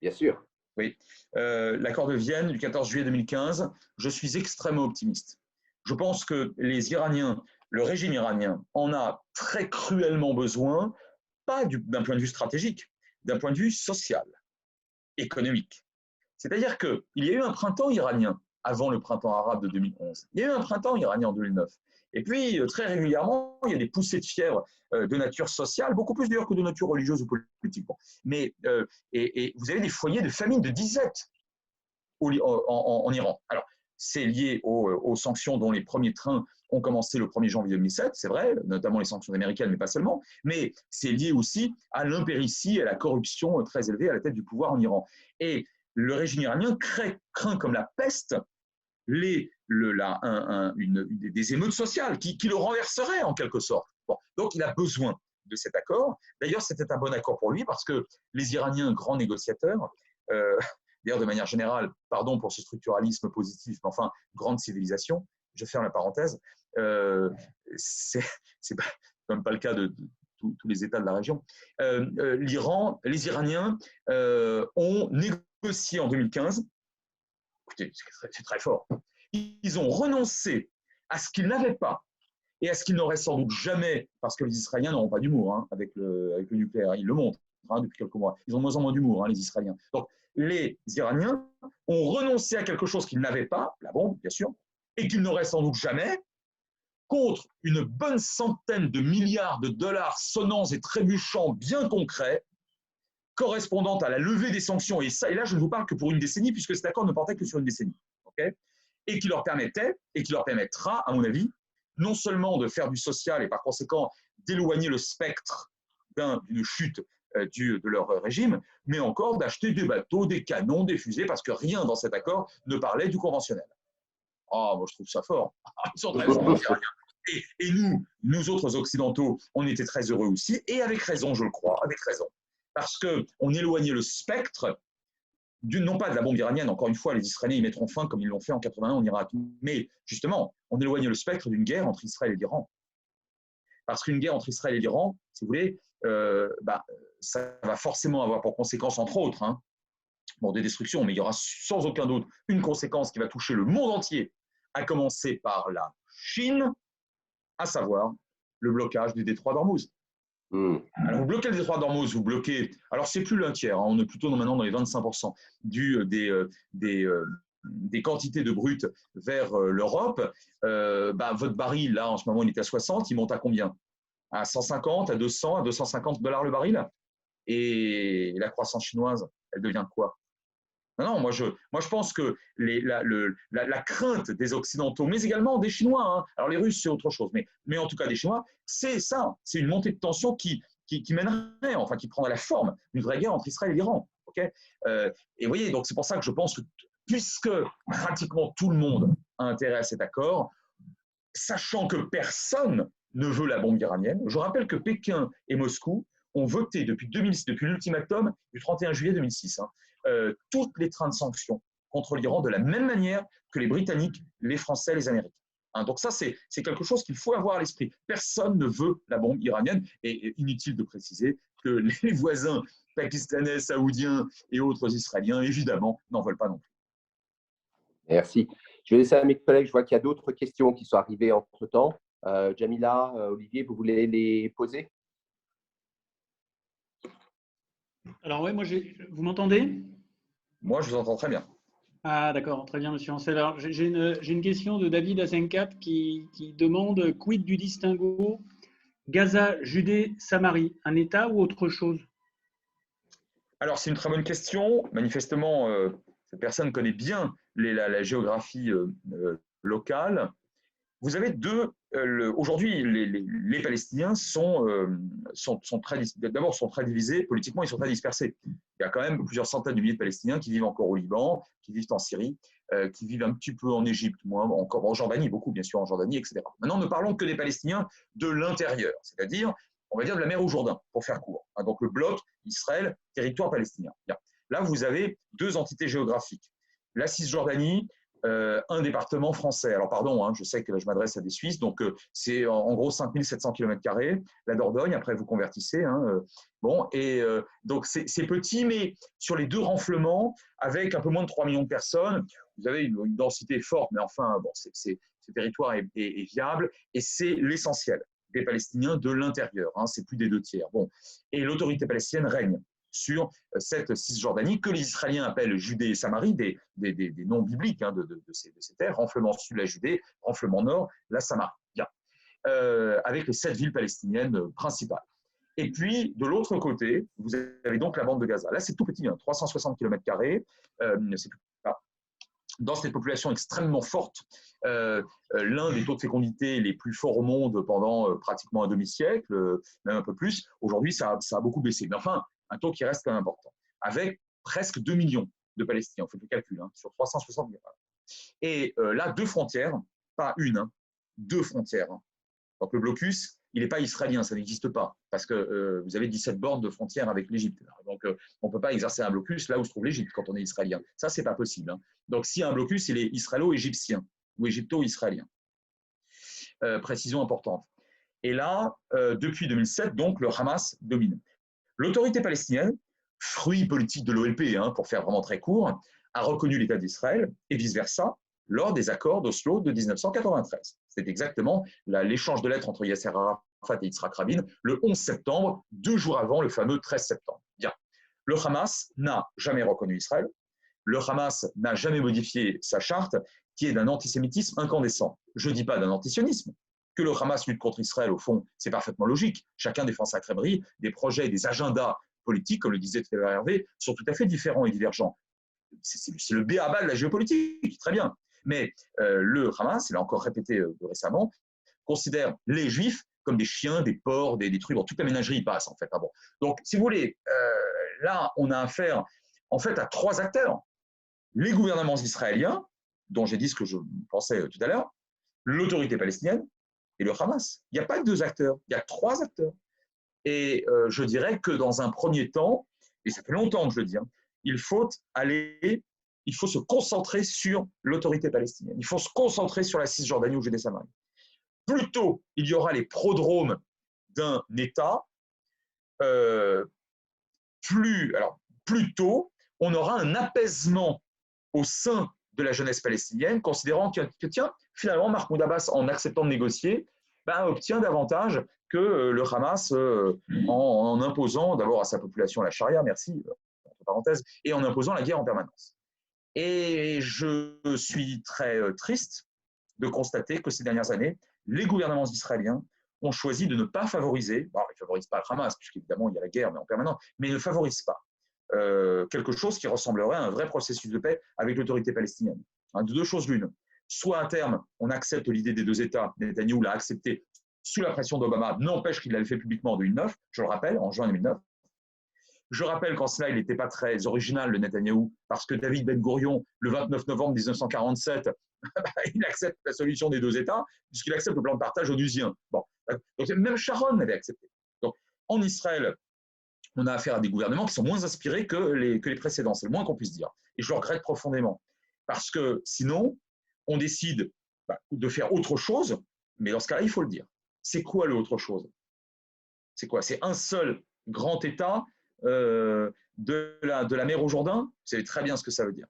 Bien sûr. Oui. L'accord de Vienne du 14 juillet 2015, je suis extrêmement optimiste. Je pense que les Iraniens, le régime iranien, en a très cruellement besoin, pas d'un point de vue stratégique, d'un point de vue social, économique. C'est-à-dire qu'il y a eu un printemps iranien avant le printemps arabe de 2011. Il y a eu un printemps iranien en 2009. Et puis, très régulièrement, il y a des poussées de fièvre de nature sociale, beaucoup plus d'ailleurs que de nature religieuse ou politique. Mais, et vous avez des foyers de famine, de disette en Iran. Alors, c'est lié aux sanctions dont les premiers trains ont commencé le 1er janvier 2007, c'est vrai, notamment les sanctions américaines, mais pas seulement, mais c'est lié aussi à l'impéritie et à la corruption très élevée à la tête du pouvoir en Iran. Et le régime iranien craint comme la peste des émeutes sociales qui le renverseraient en quelque sorte. Bon, donc il a besoin de cet accord. D'ailleurs, c'était un bon accord pour lui parce que les Iraniens, grands négociateurs, d'ailleurs de manière générale, pardon pour ce structuralisme positif, mais enfin, grande civilisation, je ferme la parenthèse, c'est même pas le cas de tous les États de la région. Les Iraniens ont négocié en 2015. Écoutez, c'est très fort. Ils ont renoncé à ce qu'ils n'avaient pas et à ce qu'ils n'auraient sans doute jamais, parce que les Israéliens n'auront pas d'humour avec le nucléaire. Ils le montrent depuis quelques mois. Ils ont de moins en moins d'humour, les Israéliens. Donc, les Iraniens ont renoncé à quelque chose qu'ils n'avaient pas, la bombe, bien sûr, et qu'ils n'auraient sans doute jamais, contre une bonne centaine de milliards de dollars sonnants et trébuchants bien concrets, correspondant à la levée des sanctions, et là je ne vous parle que pour une décennie, puisque cet accord ne portait que sur une décennie, et qui leur permettait, et qui leur permettra, à mon avis, non seulement de faire du social et par conséquent d'éloigner le spectre d'une chute de leur régime, mais encore d'acheter des bateaux, des canons, des fusées, parce que rien dans cet accord ne parlait du conventionnel. Ah, moi je trouve ça fort. Ils sont très forts. Et nous autres occidentaux, on était très heureux aussi, et avec raison, je le crois, avec raison. Parce qu'on éloignait le spectre, non pas de la bombe iranienne, encore une fois, les Israéliens y mettront fin comme ils l'ont fait en 81 en Irak, mais justement, on éloignait le spectre d'une guerre entre Israël et l'Iran. Parce qu'une guerre entre Israël et l'Iran, si vous voulez, ça va forcément avoir pour conséquence, entre autres, Bon, des destructions, mais il y aura sans aucun doute une conséquence qui va toucher le monde entier, à commencer par la Chine, à savoir le blocage du détroit d'Ormuz. Alors, vous bloquez le détroit d'Ormuz, vous bloquez, alors c'est plus un tiers, hein, on est plutôt maintenant dans les 25% des quantités de brut vers l'Europe. Votre baril, là, en ce moment, il est à 60, il monte à combien? À 150, à 200, à 250 $ le baril. Et la croissance chinoise, elle devient quoi? Non, moi je pense que la crainte des Occidentaux, mais également des Chinois, hein, alors les Russes c'est autre chose, mais en tout cas des Chinois, c'est ça, c'est une montée de tension qui mènerait, enfin qui prendrait la forme d'une vraie guerre entre Israël et l'Iran. Okay, et vous voyez, donc c'est pour ça que je pense que puisque pratiquement tout le monde a intérêt à cet accord, sachant que personne ne veut la bombe iranienne, je rappelle que Pékin et Moscou ont voté depuis l'ultimatum du 31 juillet 2006, toutes les trains de sanctions contre l'Iran de la même manière que les Britanniques, les Français, les Américains. Donc ça, c'est quelque chose qu'il faut avoir à l'esprit. Personne ne veut la bombe iranienne. Et inutile de préciser que les voisins pakistanais, saoudiens et autres Israéliens, évidemment, n'en veulent pas non plus. Merci. Je vais laisser à mes collègues. Je vois qu'il y a d'autres questions qui sont arrivées entre-temps. Jamila, Olivier, vous voulez les poser? Alors oui, vous m'entendez? Moi, je vous entends très bien. Ah d'accord, très bien, monsieur Ancel. Alors j'ai une question de David Asenkat qui demande quid du distinguo Gaza, Judée, Samarie, un État ou autre chose? Alors, c'est une très bonne question. Manifestement, cette personne connaît bien la géographie locale. Vous avez aujourd'hui, les Palestiniens d'abord sont très divisés, politiquement, ils sont très dispersés. Il y a quand même plusieurs centaines de milliers de Palestiniens qui vivent encore au Liban, qui vivent en Syrie, qui vivent un petit peu en Égypte, moins, encore en Jordanie, beaucoup bien sûr en Jordanie, etc. Maintenant, ne parlons que des Palestiniens de l'intérieur, c'est-à-dire, on va dire, de la mer au Jourdain, pour faire court. Donc le bloc Israël, territoire palestinien. Bien. Là, vous avez deux entités géographiques. La Cisjordanie, un département français. Alors pardon, hein, je sais que je m'adresse à des Suisses, donc c'est en gros 5700 km², la Dordogne, après vous convertissez. Donc c'est petit, mais sur les deux renflements, avec un peu moins de 3 millions de personnes, vous avez une densité forte, mais enfin, bon, ce territoire est viable, et c'est l'essentiel des Palestiniens de l'intérieur, hein, c'est plus des 2/3. Bon. Et l'autorité palestinienne règne sur cette Cisjordanie que les Israéliens appellent Judée et Samarie, des noms bibliques, hein, de ces terres, renflement sud la Judée, renflement nord la Samarie, bien, avec les 7 villes palestiniennes principales. Et puis, de l'autre côté, vous avez donc la bande de Gaza. Là, c'est tout petit, hein, 360 km², c'est tout petit. Dans cette population extrêmement forte, l'un des taux de fécondité les plus forts au monde pendant pratiquement un demi-siècle, même un peu plus, aujourd'hui, ça a beaucoup baissé. Mais enfin, un taux qui reste quand même important, avec presque 2 millions de Palestiniens, on fait le calcul, hein, sur 360 millions. Et là, deux frontières, pas une, hein, deux frontières. Hein. Donc le blocus, il n'est pas israélien, ça n'existe pas, parce que vous avez 17 bornes de frontières avec l'Égypte. Donc on ne peut pas exercer un blocus là où se trouve l'Égypte quand on est israélien. Ça, ce n'est pas possible. Hein. Donc s'il y a un blocus, il est israélo-égyptien ou égypto-israélien. Précision importante. Et là, depuis 2007, donc, le Hamas domine. L'autorité palestinienne, fruit politique de l'OLP, hein, pour faire vraiment très court, a reconnu l'État d'Israël et vice-versa lors des accords d'Oslo de 1993. C'est exactement l'échange de lettres entre Yasser Arafat et Yitzhak Rabin le 11 septembre, 2 jours avant le fameux 13 septembre. Bien. Le Hamas n'a jamais reconnu Israël. Le Hamas n'a jamais modifié sa charte, qui est d'un antisémitisme incandescent. Je ne dis pas d'un antisionisme. Que le Hamas lutte contre Israël, au fond, c'est parfaitement logique. Chacun défend sa crèmerie. Des projets et des agendas politiques, comme le disait tout à l'heure Hervé, sont tout à fait différents et divergents. C'est le b.a.-ba de la géopolitique, très bien. Mais le Hamas, il a encore répété récemment, considère les Juifs comme des chiens, des porcs, des trucs, dans toute la ménagerie y passe, en fait. Ah bon. Donc, si vous voulez, là, on a affaire, en fait, à 3 acteurs. Les gouvernements israéliens, dont j'ai dit ce que je pensais tout à l'heure, l'autorité palestinienne et le Hamas. Il n'y a pas que 2 acteurs, il y a 3 acteurs. Et je dirais que dans un premier temps, et ça fait longtemps que je le dis, hein, il faut se concentrer sur l'autorité palestinienne. Il faut se concentrer sur la Cisjordanie ou Judée-Samarie. Plus tôt il y aura les prodromes d'un État, plus tôt on aura un apaisement au sein de la jeunesse palestinienne, considérant que tiens, finalement, Mahmoud Abbas, en acceptant de négocier, obtient davantage que le Hamas en imposant d'abord à sa population la charia, merci, entre parenthèses, et en imposant la guerre en permanence. Et je suis très triste de constater que ces dernières années, les gouvernements israéliens ont choisi de ne pas favoriser, bon, ils ne favorisent pas le Hamas, puisqu'évidemment il y a la guerre mais en permanence, mais ils ne favorisent pas quelque chose qui ressemblerait à un vrai processus de paix avec l'autorité palestinienne. De deux choses l'une. Soit à terme, on accepte l'idée des deux États, Netanyahou l'a accepté sous la pression d'Obama, n'empêche qu'il l'avait fait publiquement en 2009, je le rappelle, en juin 2009. Je rappelle qu'en cela, il n'était pas très original, le Netanyahou, parce que David Ben Gourion, le 29 novembre 1947, il accepte la solution des deux États, puisqu'il accepte le plan de partage onusien. Bon. Donc, même Sharon l'avait accepté. Donc, en Israël, on a affaire à des gouvernements qui sont moins inspirés que les précédents, c'est le moins qu'on puisse dire. Et je le regrette profondément. Parce que sinon, on décide de faire autre chose, mais dans ce cas-là, il faut le dire. C'est quoi l'autre chose? C'est quoi? C'est un seul grand État de la mer au Jourdain? Vous savez très bien ce que ça veut dire.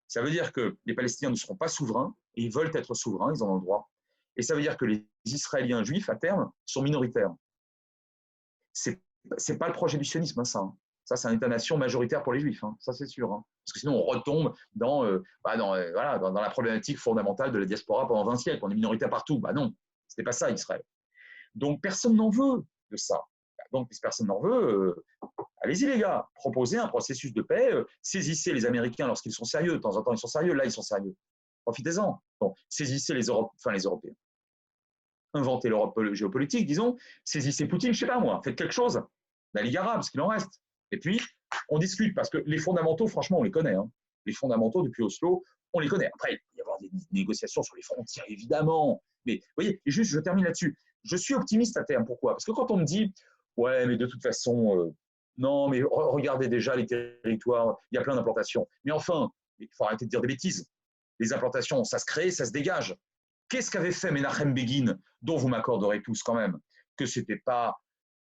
Ça veut dire que les Palestiniens ne seront pas souverains, et ils veulent être souverains, ils en ont le droit. Et ça veut dire que les Israéliens juifs, à terme, sont minoritaires. C'est pas le projet du sionisme, hein, ça. Hein. Ça, c'est un État-nation majoritaire pour les Juifs, hein, ça c'est sûr. Hein. Parce que sinon, on retombe dans la problématique fondamentale de la diaspora pendant 20 siècles. On est minoritaire partout. Non, ce n'était pas ça, Israël. Donc, personne n'en veut de ça. Donc, si personne n'en veut, allez-y les gars, proposez un processus de paix, saisissez les Américains lorsqu'ils sont sérieux. De temps en temps, ils sont sérieux. Là, ils sont sérieux. Profitez-en. Bon, saisissez les Européens. Inventez l'Europe géopolitique, disons, saisissez Poutine, je ne sais pas moi, faites quelque chose, la Ligue arabe, ce qu'il en reste. Et puis, on discute, parce que les fondamentaux, franchement, on les connaît. Hein. Les fondamentaux depuis Oslo, on les connaît. Après, il peut y avoir des négociations sur les frontières, évidemment. Mais vous voyez, et juste, je termine là-dessus. Je suis optimiste à terme. Pourquoi? Parce que quand on me dit, ouais, mais de toute façon, non, mais regardez déjà les territoires, il y a plein d'implantations. Mais enfin, il faut arrêter de dire des bêtises. Les implantations, ça se crée, ça se dégage. Qu'est-ce qu'avait fait Menachem Begin, dont vous m'accorderez tous quand même, que ce n'était pas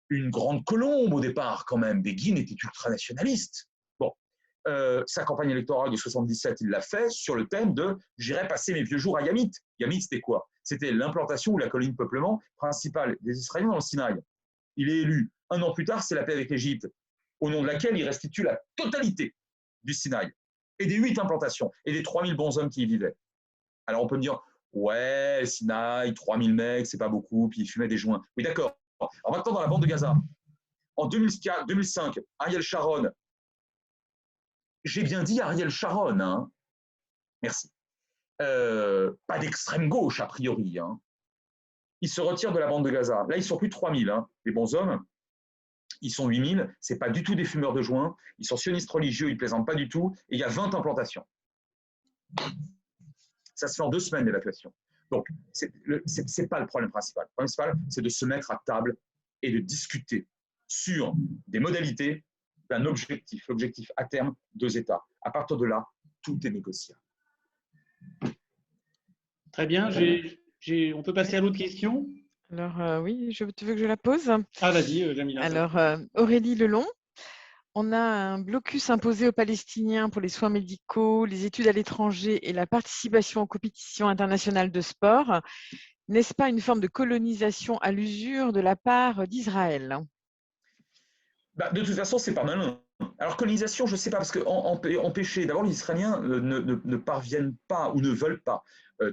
une grande colombe au départ quand même. Begin était ultranationaliste. Bon, sa campagne électorale de 77, il l'a fait sur le thème de « j'irai passer mes vieux jours à Yamit ». Yamit, c'était quoi? C'était l'implantation ou la colonie de peuplement principale des Israéliens dans le Sinaï. Il est élu. Un an plus tard, c'est la paix avec l'Égypte, au nom de laquelle il restitue la totalité du Sinaï et des 8 implantations et des 3000 bonshommes qui y vivaient. Alors on peut me dire, ouais, Sinaï, 3000 mecs, c'est pas beaucoup, puis ils fumaient des joints. Oui, d'accord. Alors maintenant, dans la bande de Gaza, en 2005, Ariel Sharon, j'ai bien dit Ariel Sharon, hein. Merci. Pas d'extrême gauche, a priori. Hein. Ils se retirent de la bande de Gaza. Là, ils sont plus de 3000, hein, les bons hommes. Ils sont 8000. Ce n'est pas du tout des fumeurs de joints. Ils sont sionistes religieux, ils ne plaisantent pas du tout. Et il y a 20 implantations. Ça se fait en 2 semaines, l'évacuation. Donc, ce n'est pas le problème principal. Le problème principal, c'est de se mettre à table et de discuter sur des modalités d'un objectif. L'objectif à terme, 2 États. À partir de là, tout est négociable. Très bien. On peut passer à l'autre question? Alors, oui, tu veux que je la pose? Ah, vas-y, Jamila. Alors, Aurélie Lelon. On a un blocus imposé aux Palestiniens pour les soins médicaux, les études à l'étranger et la participation aux compétitions internationales de sport. N'est-ce pas une forme de colonisation à l'usure de la part d'Israël? De toute façon, c'est pas malin. Alors, colonisation, je ne sais pas, parce qu'empêcher, d'abord, les Israéliens ne parviennent pas ou ne veulent pas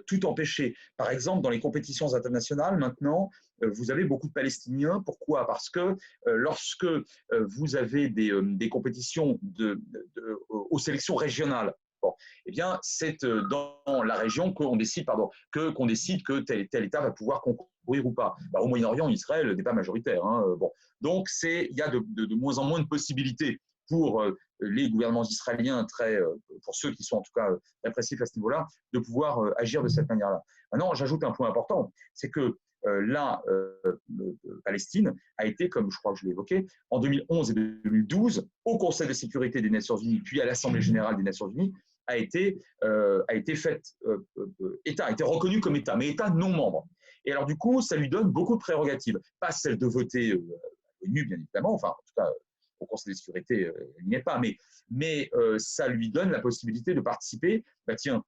tout empêcher. Par exemple, dans les compétitions internationales, maintenant, vous avez beaucoup de Palestiniens. Pourquoi? Parce que lorsque vous avez des compétitions aux sélections régionales, bon, eh bien, c'est dans la région qu'on décide, que tel État va pouvoir concourir ou pas. Au Moyen-Orient, Israël n'est pas majoritaire. Hein, bon. Donc, il y a de moins en moins de possibilités pour les gouvernements israéliens, pour ceux qui sont en tout cas répressifs à ce niveau-là, de pouvoir agir de cette manière-là. Maintenant, j'ajoute un point important, c'est que la Palestine a été, comme je crois que je l'ai évoqué, en 2011 et 2012, au Conseil de sécurité des Nations Unies, puis à l'Assemblée générale des Nations Unies, a été faite État, a été reconnu comme État, mais État non membre. Et alors du coup, ça lui donne beaucoup de prérogatives, pas celle de voter l'ONU, bien évidemment, enfin en tout cas au Conseil de sécurité, il n'y est pas, mais ça lui donne la possibilité de participer, tiens,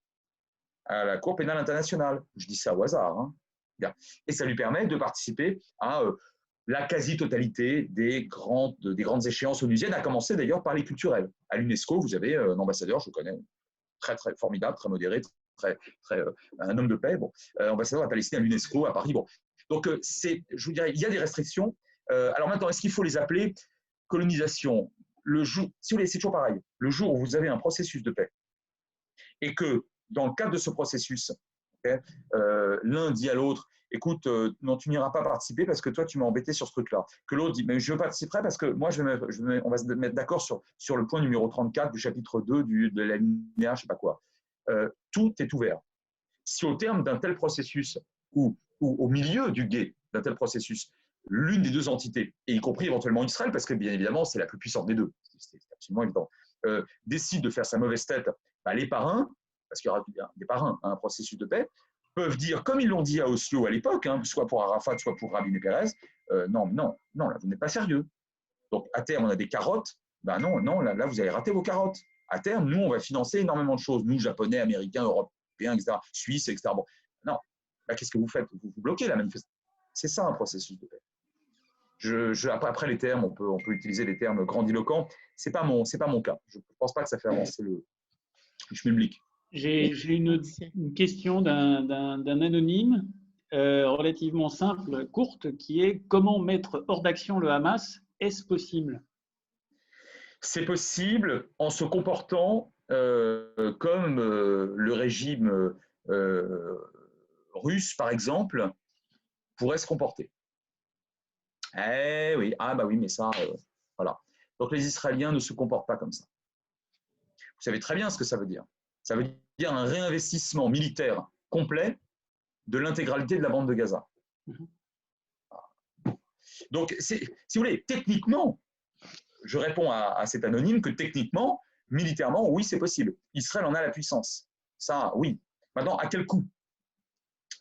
à la Cour pénale internationale. Je dis ça au hasard. Hein. Et ça lui permet de participer à la quasi-totalité des grandes échéances onusiennes, à commencer d'ailleurs par les culturelles. À l'UNESCO, vous avez un ambassadeur, je le connais, très, très formidable, très modéré, un homme de paix, ambassadeur de la Palestine à l'UNESCO, à Paris. Bon. Donc, je vous dirais, il y a des restrictions. Alors maintenant, est-ce qu'il faut les appeler colonisation? Si vous voulez, c'est toujours pareil. Le jour où vous avez un processus de paix et que, dans le cadre de ce processus, l'un dit à l'autre, écoute, non, tu n'iras pas participer parce que toi, tu m'as embêté sur ce truc-là. Que l'autre dit, mais je participerai parce que moi, on va se mettre d'accord sur le point numéro 34 du chapitre 2 de la linéa, je ne sais pas quoi. Tout est ouvert. Si au terme d'un tel processus, ou au milieu du guet d'un tel processus, l'une des deux entités, et y compris éventuellement Israël, parce que bien évidemment, c'est la plus puissante des deux, c'est absolument évident, décide de faire sa mauvaise tête, les parrains, parce qu'il y aura des parrains à un processus de paix, peuvent dire, comme ils l'ont dit à Oslo à l'époque, soit pour Arafat, soit pour Rabin et Pérez, non, là, vous n'êtes pas sérieux. Donc, à terme, on a des carottes. Non, là, vous avez raté vos carottes. À terme, nous, on va financer énormément de choses. Nous, Japonais, Américains, Européens, etc., Suisses, etc. Bon, non, qu'est-ce que vous faites? Vous bloquez la manifestation. C'est ça, un processus de paix. Après les termes, on peut utiliser des termes grandiloquents. C'est pas mon cas. Je ne pense pas que ça fait avancer le schmilblick. J'ai une question d'un anonyme relativement simple, courte, qui est comment mettre hors d'action le Hamas? Est-ce possible? C'est possible en se comportant comme le régime russe, par exemple, pourrait se comporter. Eh oui, oui, mais ça, voilà. Donc les Israéliens ne se comportent pas comme ça. Vous savez très bien ce que ça veut dire. Ça veut dire un réinvestissement militaire complet de l'intégralité de la bande de Gaza. Donc, si vous voulez, techniquement, je réponds à cet anonyme que techniquement, militairement, oui, c'est possible. Israël en a la puissance. Ça, oui. Maintenant, à quel coût?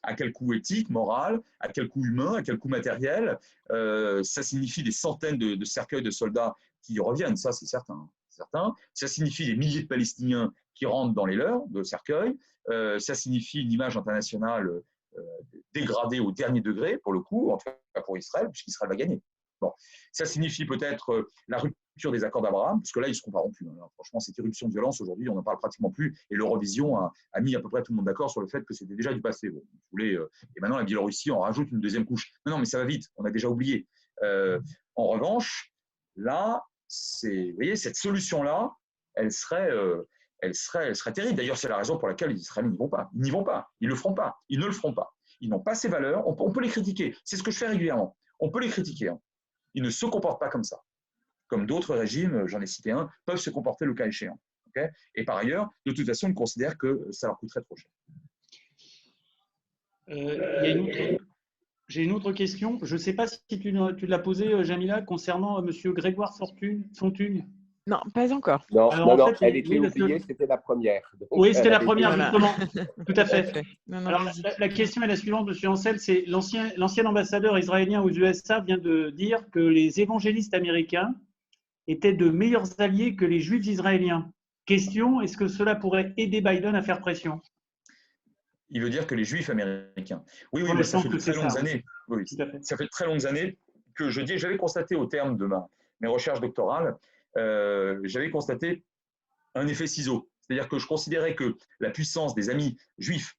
À quel coût éthique, moral, à quel coût humain, à quel coût matériel? Ça signifie des centaines de cercueils de soldats qui reviennent, ça c'est certain. Ça signifie des milliers de Palestiniens qui rentrent dans les leurs de cercueils. Ça signifie une image internationale dégradée au dernier degré, pour le coup, en tout cas pour Israël, puisqu'Israël va gagner. Bon. Ça signifie peut-être la rupture des accords d'Abraham, parce que là, ils ne se compareront plus. Hein. Franchement, cette éruption de violence, aujourd'hui, on n'en parle pratiquement plus. Et l'Eurovision a mis à peu près tout le monde d'accord sur le fait que c'était déjà du passé. Bon, et maintenant, la Biélorussie en rajoute une deuxième couche. Non, mais ça va vite, on a déjà oublié. En revanche, là, vous voyez, cette solution-là, elle serait terrible. D'ailleurs, c'est la raison pour laquelle les Israéliens n'y vont pas. Ils n'y vont pas. Ils ne le feront pas. Ils ne le feront pas. Ils n'ont pas ces valeurs. On peut les critiquer. C'est ce que je fais régulièrement. On peut les critiquer. Hein. Ils ne se comportent pas comme ça. Comme d'autres régimes, j'en ai cité un, peuvent se comporter le cas échéant. Okay? Et par ailleurs, de toute façon, ils considèrent que ça leur coûterait trop cher. J'ai une autre question. Je ne sais pas si tu l'as posée, Jamila, concernant M. Grégoire Fontugne. Non, pas encore. Non, alors, non, elle était oubliée, c'était la première. Donc, oui, c'était la première, justement. Tout à fait. Non, alors, la question est la suivante, M. Ansel, c'est l'ancien ambassadeur israélien aux USA vient de dire que les évangélistes américains étaient de meilleurs alliés que les juifs israéliens. Question, est-ce que cela pourrait aider Biden à faire pression? Il veut dire que les juifs américains. Oui, mais ça fait de très longues années. Oui, ça fait de très longues années que j'avais constaté au terme de mes recherches doctorales, j'avais constaté un effet ciseau. C'est-à-dire que je considérais que la puissance des amis juifs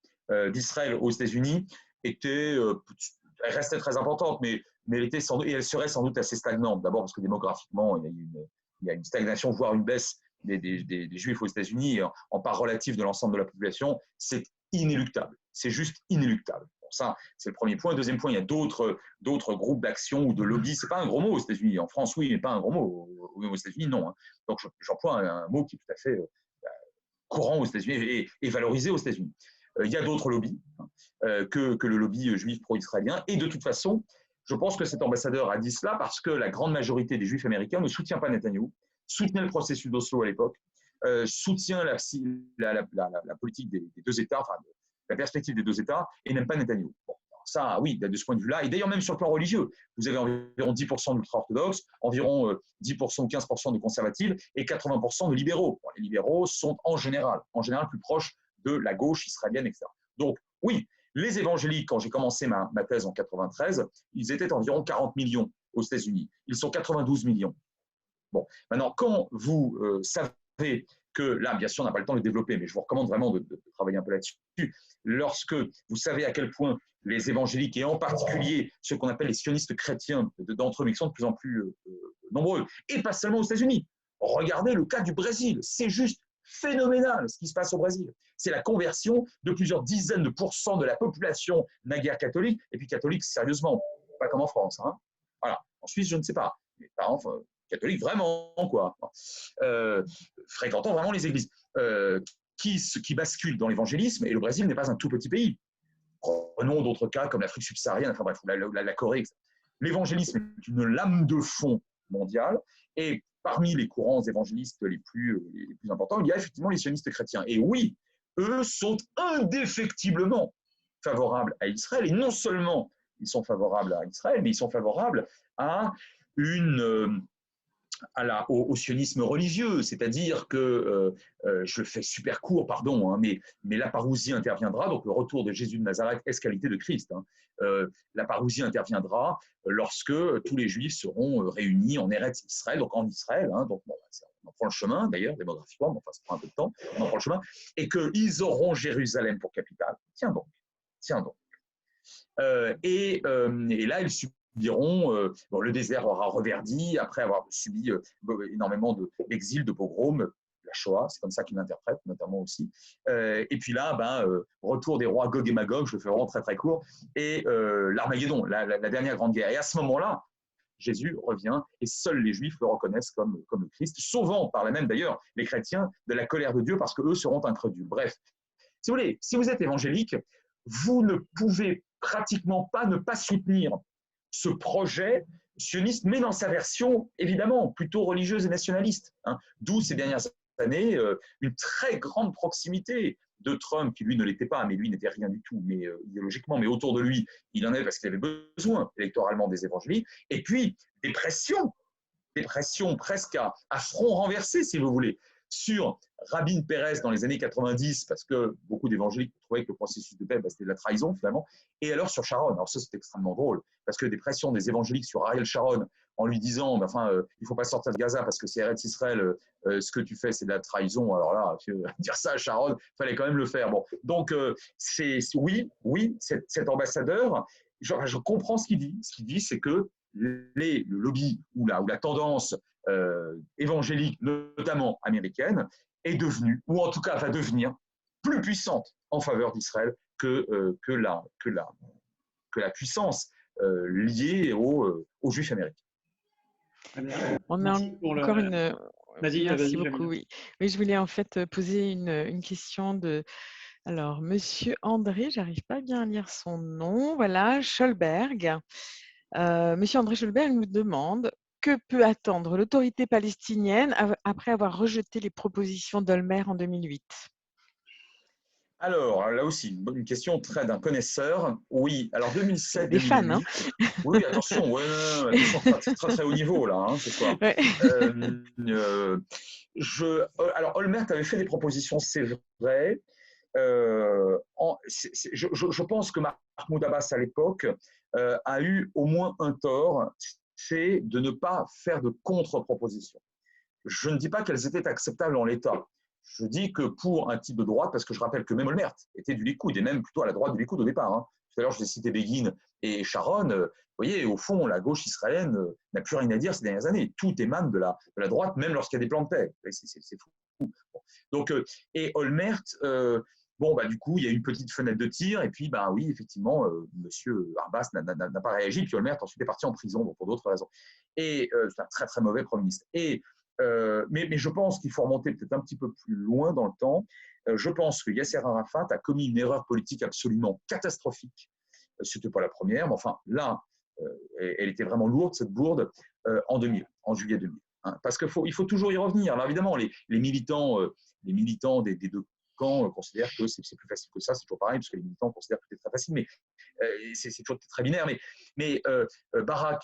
d'Israël aux États-Unis restait très importante, mais elle serait sans doute assez stagnante. D'abord parce que démographiquement, il y a une stagnation, voire une baisse des juifs aux États-Unis en part relative de l'ensemble de la population. C'est inéluctable. C'est juste inéluctable. Bon, ça, c'est le premier point. Deuxième point, il y a d'autres groupes d'action ou de lobby. Ce n'est pas un gros mot aux États-Unis. En France, oui, mais pas un gros mot. Aux États-Unis, non. Hein. Donc, j'emploie un mot qui est tout à fait courant aux États-Unis et valorisé aux États-Unis. Il y a d'autres lobbies que le lobby juif pro-israélien. Et de toute façon, je pense que cet ambassadeur a dit cela parce que la grande majorité des juifs américains ne soutient pas Netanyahou, soutenait le processus d'Oslo à l'époque, soutient la politique des deux États, enfin, la perspective des deux États, et n'aime pas Netanyahou. Bon, ça, oui, de ce point de vue-là, et d'ailleurs même sur le plan religieux, vous avez environ 10% d'ultra-orthodoxes, environ 10% ou 15% de conservatifs et 80% de libéraux. Bon, les libéraux sont en général plus proches de la gauche israélienne, etc. Donc, oui, les évangéliques, quand j'ai commencé ma thèse en 93, ils étaient environ 40 millions aux États-Unis. Ils sont 92 millions. Bon, maintenant, quand vous savez que, là, bien sûr, on n'a pas le temps de le développer, mais je vous recommande vraiment de travailler un peu là-dessus, lorsque vous savez à quel point les évangéliques, et en particulier ceux qu'on appelle les sionistes chrétiens, d'entre eux, mais qui sont de plus en plus nombreux, et pas seulement aux États-Unis. Regardez le cas du Brésil, c'est juste phénoménal ce qui se passe au Brésil. C'est la conversion de plusieurs dizaines de pourcents de la population naguère catholique, et puis catholique, sérieusement, pas comme en France. Hein. Voilà. En Suisse, je ne sais pas. Mais par exemple, catholique vraiment, quoi. Fréquentant vraiment les églises. Qui basculent dans l'évangélisme, et le Brésil n'est pas un tout petit pays. Prenons d'autres cas comme l'Afrique subsaharienne, enfin bref, la Corée, etc. L'évangélisme est une lame de fond mondiale, et parmi les courants évangélistes les plus importants, il y a effectivement les sionistes chrétiens. Et oui, eux sont indéfectiblement favorables à Israël, et non seulement ils sont favorables à Israël, mais ils sont favorables à au sionisme religieux, c'est-à-dire que, je le fais super court, pardon, hein, mais la parousie interviendra, donc le retour de Jésus de Nazareth est qualité de Christ. Hein, la parousie interviendra lorsque tous les Juifs seront réunis en Eretz Israël, donc en Israël, hein, donc bon, on en prend le chemin d'ailleurs, démographiquement, mais enfin ça prend un peu de temps, on en prend le chemin, et qu'ils auront Jérusalem pour capitale. Tiens donc. Et là, ils diront, le désert aura reverdi après avoir subi énormément d'exil, de pogroms, la Shoah, c'est comme ça qu'ils l'interprètent, notamment aussi. Et puis là, retour des rois Gog et Magog, je le fais vraiment très très court, et l'Armageddon, la dernière grande guerre. Et à ce moment-là, Jésus revient et seuls les Juifs le reconnaissent comme le Christ, sauvant par là même d'ailleurs les chrétiens de la colère de Dieu parce qu'eux seront incrédules. Bref, si vous voulez, si vous êtes évangélique, vous ne pouvez pratiquement pas ne pas soutenir ce projet sioniste, mais dans sa version, évidemment, plutôt religieuse et nationaliste. Hein. D'où ces dernières années, une très grande proximité de Trump, qui lui ne l'était pas, mais lui n'était rien du tout, mais idéologiquement, mais autour de lui, il en avait parce qu'il avait besoin électoralement des évangéliques, et puis des pressions presque à front renversé, si vous voulez, sur Rabin Peres dans les années 90, parce que beaucoup d'évangéliques trouvaient que le processus de paix, c'était de la trahison finalement, et alors sur Sharon. Alors ça, c'est extrêmement drôle, parce que des pressions des évangéliques sur Ariel Sharon, en lui disant, il ne faut pas sortir de Gaza parce que c'est Eretz Israël, ce que tu fais, c'est de la trahison. Alors là, dire ça à Sharon, il fallait quand même le faire. Bon, donc, oui, cet ambassadeur, je comprends ce qu'il dit. Ce qu'il dit, c'est que le lobby ou la tendance évangélique, notamment américaine, est devenue, ou en tout cas va devenir, plus puissante en faveur d'Israël que la puissance liée aux Juifs américains. On a encore une… Merci beaucoup. Oui, je voulais en fait poser une question de… Alors, Monsieur André, j'arrive pas bien à lire son nom. Voilà, Scholberg. Monsieur André Scholberg nous demande que peut attendre l'autorité palestinienne après avoir rejeté les propositions d'Olmer en 2008. Alors, là aussi, une question d'un connaisseur. Oui, alors 2007, des 2008, fans, hein. Oui, attention, attention, très très haut niveau là, ce soir. Ouais. Alors, Olmert avait fait des propositions, c'est vrai. Je pense que Mahmoud Abbas à l'époque a eu au moins un tort, c'est de ne pas faire de contre-propositions. Je ne dis pas qu'elles étaient acceptables en l'état. Je dis que pour un type de droite, parce que je rappelle que même Olmert était du Likoud, et même plutôt à la droite du Likoud au départ. Hein. Tout à l'heure, je vous ai cité Begin et Sharon. Vous voyez, au fond, la gauche israélienne n'a plus rien à dire ces dernières années. Tout émane de la droite, même lorsqu'il y a des plans de paix. C'est fou. Bon. Donc, et Olmert, du coup, il y a eu une petite fenêtre de tir, et puis, oui, effectivement, M. Abbas n'a pas réagi, puis Olmert ensuite est parti en prison, pour d'autres raisons. Et c'est un très, très mauvais Premier ministre. Mais je pense qu'il faut remonter peut-être un petit peu plus loin dans le temps. Je pense que Yasser Arafat a commis une erreur politique absolument catastrophique. Ce n'était pas la première, mais enfin, là, elle était vraiment lourde, cette bourde, en juillet 2000. Hein, parce qu'il faut toujours y revenir. Alors évidemment, les militants des deux camp considèrent que c'est plus facile que ça. C'est toujours pareil, parce que les militants considèrent que c'est très facile, mais c'est toujours très binaire. Mais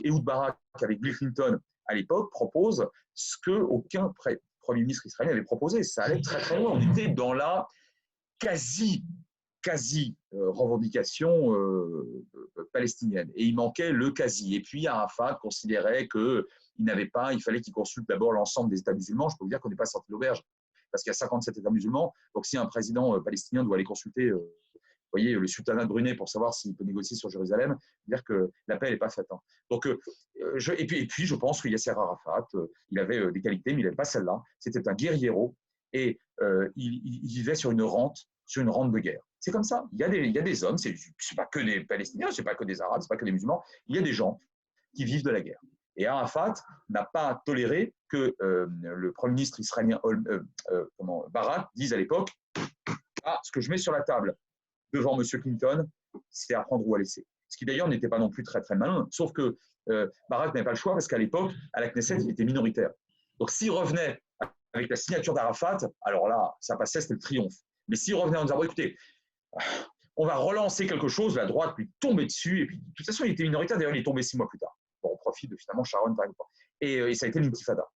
Ehud Barak, avec Bill Clinton à l'époque, propose ce qu'aucun Premier ministre israélien avait proposé. Ça allait très très loin. On était dans la quasi revendication palestinienne. Et il manquait le quasi. Et puis Arafat considérait il fallait qu'il consulte d'abord l'ensemble des États musulmans. Je peux vous dire qu'on n'est pas sorti de l'auberge, parce qu'il y a 57 États musulmans. Donc si un président palestinien doit aller consulter le sultanat de Brunei pour savoir s'il peut négocier sur Jérusalem, dire que la paix n'est pas faite. Donc, et puis, je pense que Yasser Arafat, il avait des qualités, mais il n'avait pas celle-là. C'était un guerriero et il vivait sur une rente de guerre. C'est comme ça. Il y a des hommes, c'est pas que des Palestiniens, c'est pas que des Arabes, c'est pas que des musulmans. Il y a des gens qui vivent de la guerre. Et Arafat n'a pas toléré que le Premier ministre israélien Barak dise à l'époque ce que je mets sur la table devant M. Clinton, c'est à prendre ou à laisser. Ce qui d'ailleurs n'était pas non plus très très malin, sauf que Barak n'avait pas le choix parce qu'à l'époque, à la Knesset, il était minoritaire. Donc s'il revenait avec la signature d'Arafat, alors là, ça passait, c'était le triomphe. Mais s'il revenait en disant, bon, écoutez, on va relancer quelque chose, la droite lui tombait dessus, et puis de toute façon, il était minoritaire, d'ailleurs, il est tombé 6 mois plus tard. Bon, au profit de finalement Sharon, par exemple. Et ça a été l'intifada.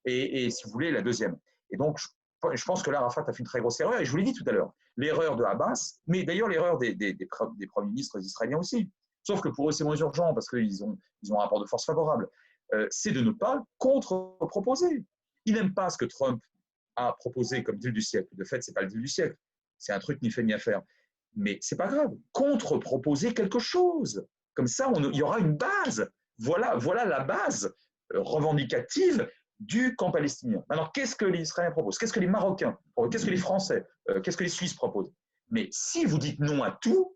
Et si vous voulez, la deuxième. Et donc, je pense que là, Arafat a fait une très grosse erreur, et je vous l'ai dit tout à l'heure, l'erreur de Abbas, mais d'ailleurs l'erreur des premiers ministres israéliens aussi, sauf que pour eux c'est moins urgent, parce qu'ils ont un rapport de force favorable, c'est de ne pas contre-proposer. Ils n'aiment pas ce que Trump a proposé comme deal du siècle. De fait, ce n'est pas le deal du siècle, c'est un truc ni fait ni à faire. Mais ce n'est pas grave, contre-proposer quelque chose. Comme ça, il y aura une base. Voilà la base revendicative du camp palestinien. Alors, qu'est-ce que les Israéliens proposent? Qu'est-ce que les Marocains proposent? Qu'est-ce que les Français? Qu'est-ce que les Suisses proposent? Mais si vous dites non à tout,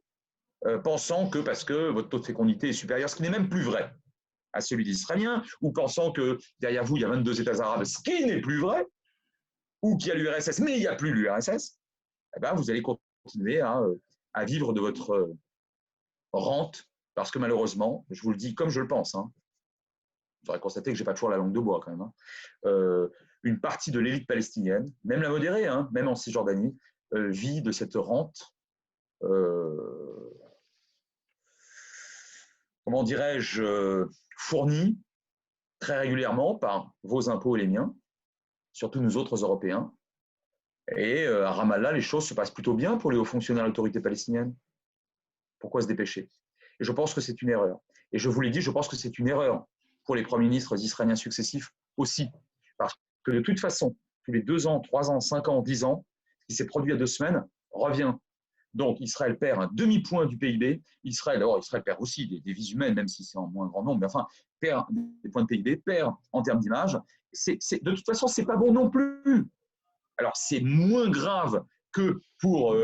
pensant que parce que votre taux de fécondité est supérieur, ce qui n'est même plus vrai à celui des Israéliens, ou pensant que derrière vous, il y a 22 États arabes, ce qui n'est plus vrai, ou qu'il y a l'URSS, mais il n'y a plus l'URSS, eh ben, vous allez continuer à vivre de votre rente, parce que malheureusement, je vous le dis comme je le pense, vous aurez constaté que je n'ai pas toujours la langue de bois quand même, une partie de l'élite palestinienne, même la modérée, même en Cisjordanie, vit de cette rente, comment dirais-je, fournie très régulièrement par vos impôts et les miens, surtout nous autres Européens. Et à Ramallah, les choses se passent plutôt bien pour les hauts fonctionnaires de l'autorité palestinienne. Pourquoi se dépêcher? Et je pense que c'est une erreur. Et je vous l'ai dit, je pense que c'est une erreur pour les premiers ministres israéliens successifs aussi. Parce que de toute façon, tous les 2 ans, 3 ans, 5 ans, 10 ans, ce qui s'est produit il y a 2 semaines revient. Donc Israël perd un demi-point du PIB. Israël perd aussi des vies humaines, même si c'est en moins grand nombre, mais enfin, perd des points de PIB, perd en termes d'image. De toute façon, ce n'est pas bon non plus. Alors, c'est moins grave que pour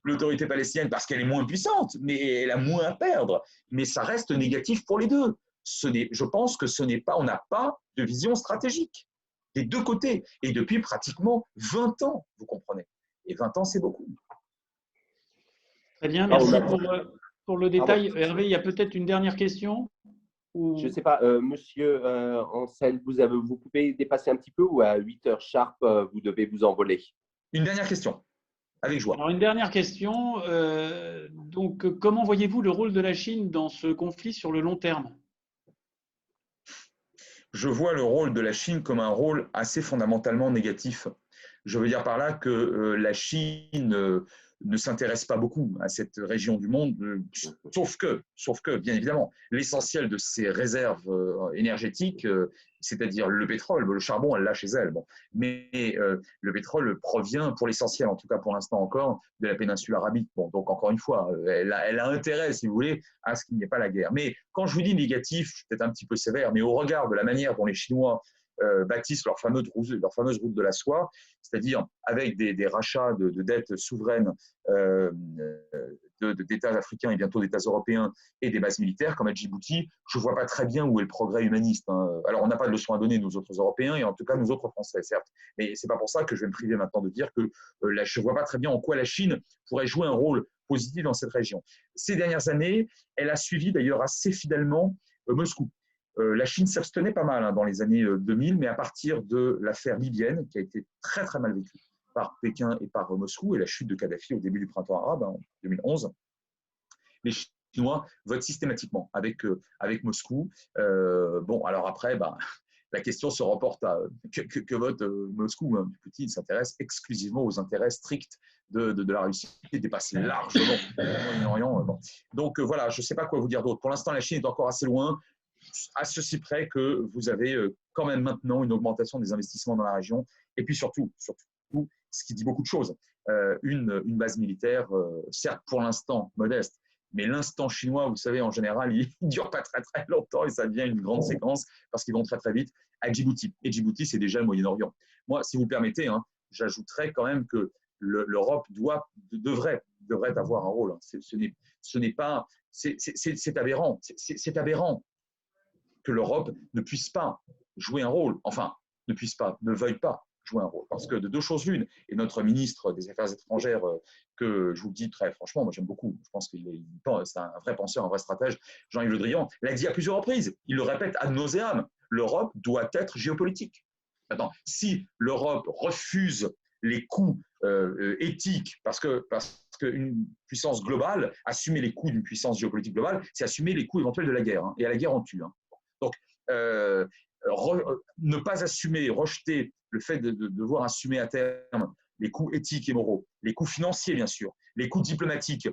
l'autorité palestinienne parce qu'elle est moins puissante, mais elle a moins à perdre. Mais ça reste négatif pour les deux. Je pense que on n'a pas de vision stratégique des deux côtés. Et depuis pratiquement 20 ans, vous comprenez. Et 20 ans, c'est beaucoup. Très bien, merci pour le détail. Hervé, il y a peut-être une dernière question Je ne sais pas, monsieur Ansel, vous pouvez dépasser un petit peu ou à 8 heures sharp, vous devez vous envoler? Une dernière question, avec joie. Alors, une dernière question. Donc, comment voyez-vous le rôle de la Chine dans ce conflit sur le long terme? Je vois le rôle de la Chine comme un rôle assez fondamentalement négatif. Je veux dire par là que la Chine ne s'intéresse pas beaucoup à cette région du monde, sauf que, bien évidemment, l'essentiel de ses réserves énergétiques, c'est-à-dire le pétrole, le charbon, elle l'a chez elle. Bon. Mais le pétrole provient, pour l'essentiel, en tout cas pour l'instant encore, de la péninsule arabique. Bon, donc encore une fois, elle a intérêt, si vous voulez, à ce qu'il n'y ait pas la guerre. Mais quand je vous dis négatif, je suis peut-être un petit peu sévère, mais au regard de la manière dont les Chinois bâtissent leur fameuse route de la soie, c'est-à-dire avec des rachats de dettes souveraines d'États africains et bientôt d'États européens et des bases militaires comme à Djibouti, je ne vois pas très bien où est le progrès humaniste. Alors, on n'a pas de leçon à donner, nous autres Européens, et en tout cas, nous autres Français, certes. Mais ce n'est pas pour ça que je vais me priver maintenant de dire que je ne vois pas très bien en quoi la Chine pourrait jouer un rôle positif dans cette région. Ces dernières années, elle a suivi d'ailleurs assez fidèlement Moscou. La Chine s'abstenait pas mal dans les années 2000, mais à partir de l'affaire libyenne, qui a été très très mal vécue par Pékin et par Moscou et la chute de Kadhafi au début du printemps arabe, en 2011, les Chinois votent systématiquement avec Moscou. Bon, alors après, la question se reporte à que vote Moscou. Poutine s'intéresse exclusivement aux intérêts stricts de la Russie, qui dépasse largement le Moyen-Orient. Bon. Donc voilà, je ne sais pas quoi vous dire d'autre. Pour l'instant, la Chine est encore assez loin, à ceci près que vous avez quand même maintenant une augmentation des investissements dans la région. Et puis surtout, ce qui dit beaucoup de choses, une base militaire, certes pour l'instant modeste, mais l'instant chinois, vous savez, en général, il ne dure pas très très longtemps et ça devient une grande séquence parce qu'ils vont très très vite à Djibouti. Et Djibouti, c'est déjà le Moyen-Orient. Moi, si vous le permettez, j'ajouterais quand même que l'Europe devrait avoir un rôle. Ce n'est pas, c'est aberrant. C'est aberrant que l'Europe ne puisse pas jouer un rôle. Enfin, ne veuille pas jouer un rôle. Parce que de deux choses l'une, et notre ministre des Affaires étrangères, que je vous le dis très franchement, moi j'aime beaucoup, je pense qu'il est un vrai penseur, un vrai stratège, Jean-Yves Le Drian, l'a dit à plusieurs reprises, il le répète ad nauseam, l'Europe doit être géopolitique. Maintenant, si l'Europe refuse les coûts éthiques, parce qu'une puissance globale, assumer les coûts d'une puissance géopolitique globale, c'est assumer les coûts éventuels de la guerre. Et à la guerre, on tue. Donc, ne pas assumer, rejeter le fait de devoir assumer à terme les coûts éthiques et moraux, les coûts financiers bien sûr, les coûts diplomatiques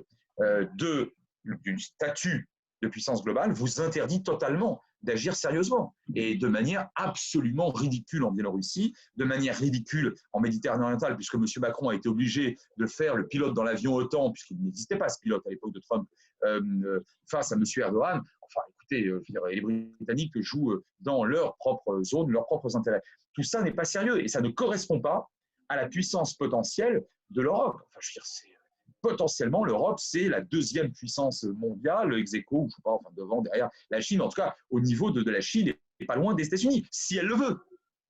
d'une statut de puissance globale vous interdit totalement d'agir sérieusement et de manière absolument ridicule en Biélorussie, de manière ridicule en Méditerranée orientale, puisque M. Macron a été obligé de faire le pilote dans l'avion OTAN, puisqu'il n'existait pas ce pilote à l'époque de Trump, face à M. Erdogan. Enfin, écoutez, les Britanniques jouent dans leur propre zone, leurs propres intérêts. Tout ça n'est pas sérieux et ça ne correspond pas à la puissance potentielle de l'Europe. Enfin, je veux dire, potentiellement, l'Europe, c'est la deuxième puissance mondiale, ex aequo, je sais pas, enfin, devant, derrière la Chine, en tout cas, au niveau de la Chine et pas loin des États-Unis, si elle le veut.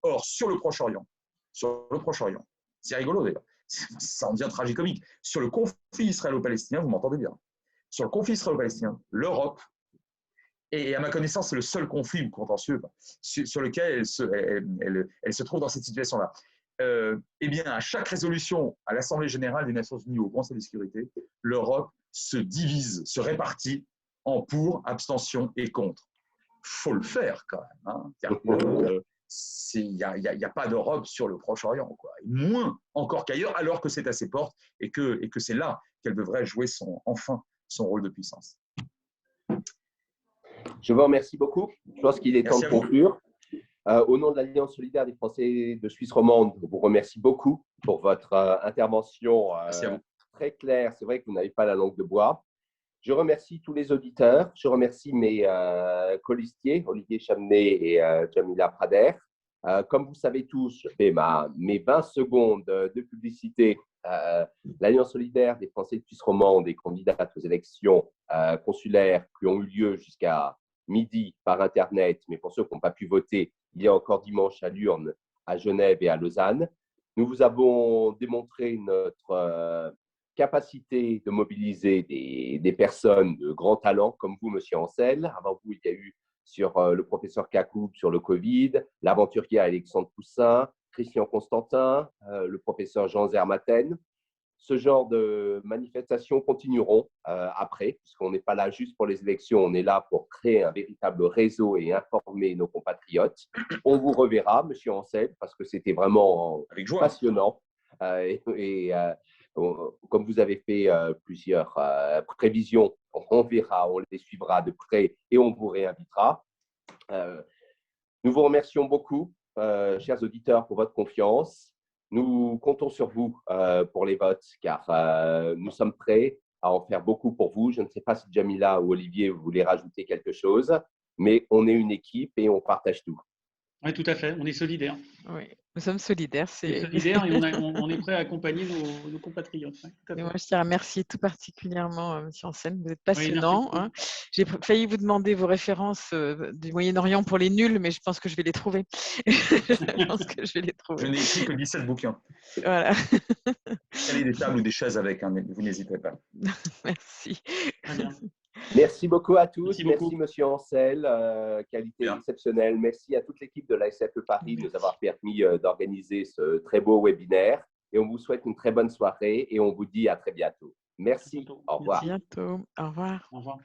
Or, sur le Proche-Orient, c'est rigolo d'ailleurs, ça en devient tragicomique. Sur le conflit israélo-palestinien, vous m'entendez bien, sur le conflit israélo-palestinien, l'Europe, et à ma connaissance, c'est le seul conflit ou contentieux sur lequel elle se trouve dans cette situation-là. Eh bien, à chaque résolution à l'Assemblée générale des Nations unies ou au Conseil de sécurité, l'Europe se divise, se répartit en pour, abstention et contre. Il faut le faire quand même. Il n'y a pas d'Europe sur le Proche-Orient, moins encore qu'ailleurs, alors que c'est à ses portes et que c'est là qu'elle devrait jouer enfin son rôle de puissance. Je vous remercie beaucoup. Je pense qu'il est temps de conclure. Au nom de l'Alliance solidaire des Français de Suisse romande, je vous remercie beaucoup pour votre intervention très claire. C'est vrai que vous n'avez pas la langue de bois. Je remercie tous les auditeurs. Je remercie mes colistiers, Olivier Chamenet et Jamila Prader. Comme vous savez tous, je fais mes 20 secondes de publicité. L'Alliance solidaire des Français de Suisse romande est candidate aux élections consulaires qui ont eu lieu jusqu'à midi par Internet, mais pour ceux qui n'ont pas pu voter, il y a encore dimanche à l'urne à Genève et à Lausanne. Nous vous avons démontré notre capacité de mobiliser des personnes de grand talent comme vous, Monsieur Ancel. Avant vous, il y a eu sur le professeur Kakoub sur le Covid, l'aventurier Alexandre Poussin, Christian Constantin, le professeur Jean Zermatten. Ce genre de manifestations continueront après, puisqu'on n'est pas là juste pour les élections, on est là pour créer un véritable réseau et informer nos compatriotes. On vous reverra, Monsieur Ancel, parce que c'était vraiment passionnant. Comme vous avez fait plusieurs prévisions, on verra, on les suivra de près et on vous réinvitera. Nous vous remercions beaucoup, chers auditeurs, pour votre confiance. Nous comptons sur vous pour les votes, car nous sommes prêts à en faire beaucoup pour vous. Je ne sais pas si Jamila ou Olivier vous voulez rajouter quelque chose, mais on est une équipe et on partage tout. Oui, tout à fait. On est solidaires. Oui, nous sommes solidaires. On est solidaires et on est prêt à accompagner nos compatriotes. Ouais, et moi, je tiens à remercier tout particulièrement M. Ancel. Vous êtes passionnant. Oui, j'ai failli vous demander vos références du Moyen-Orient pour les nuls, mais je pense que je vais les trouver. Je n'ai écrit que 17 bouquins. Voilà. Allez, des tables ou des chaises avec, vous n'hésitez pas. Merci. Merci beaucoup à tous. Merci Monsieur Ancel, qualité exceptionnelle. Merci à toute l'équipe de la SFE Paris de nous avoir permis d'organiser ce très beau webinaire. et on vous souhaite une très bonne soirée et on vous dit à très bientôt. Merci, au revoir. À bientôt. Au revoir. Au revoir.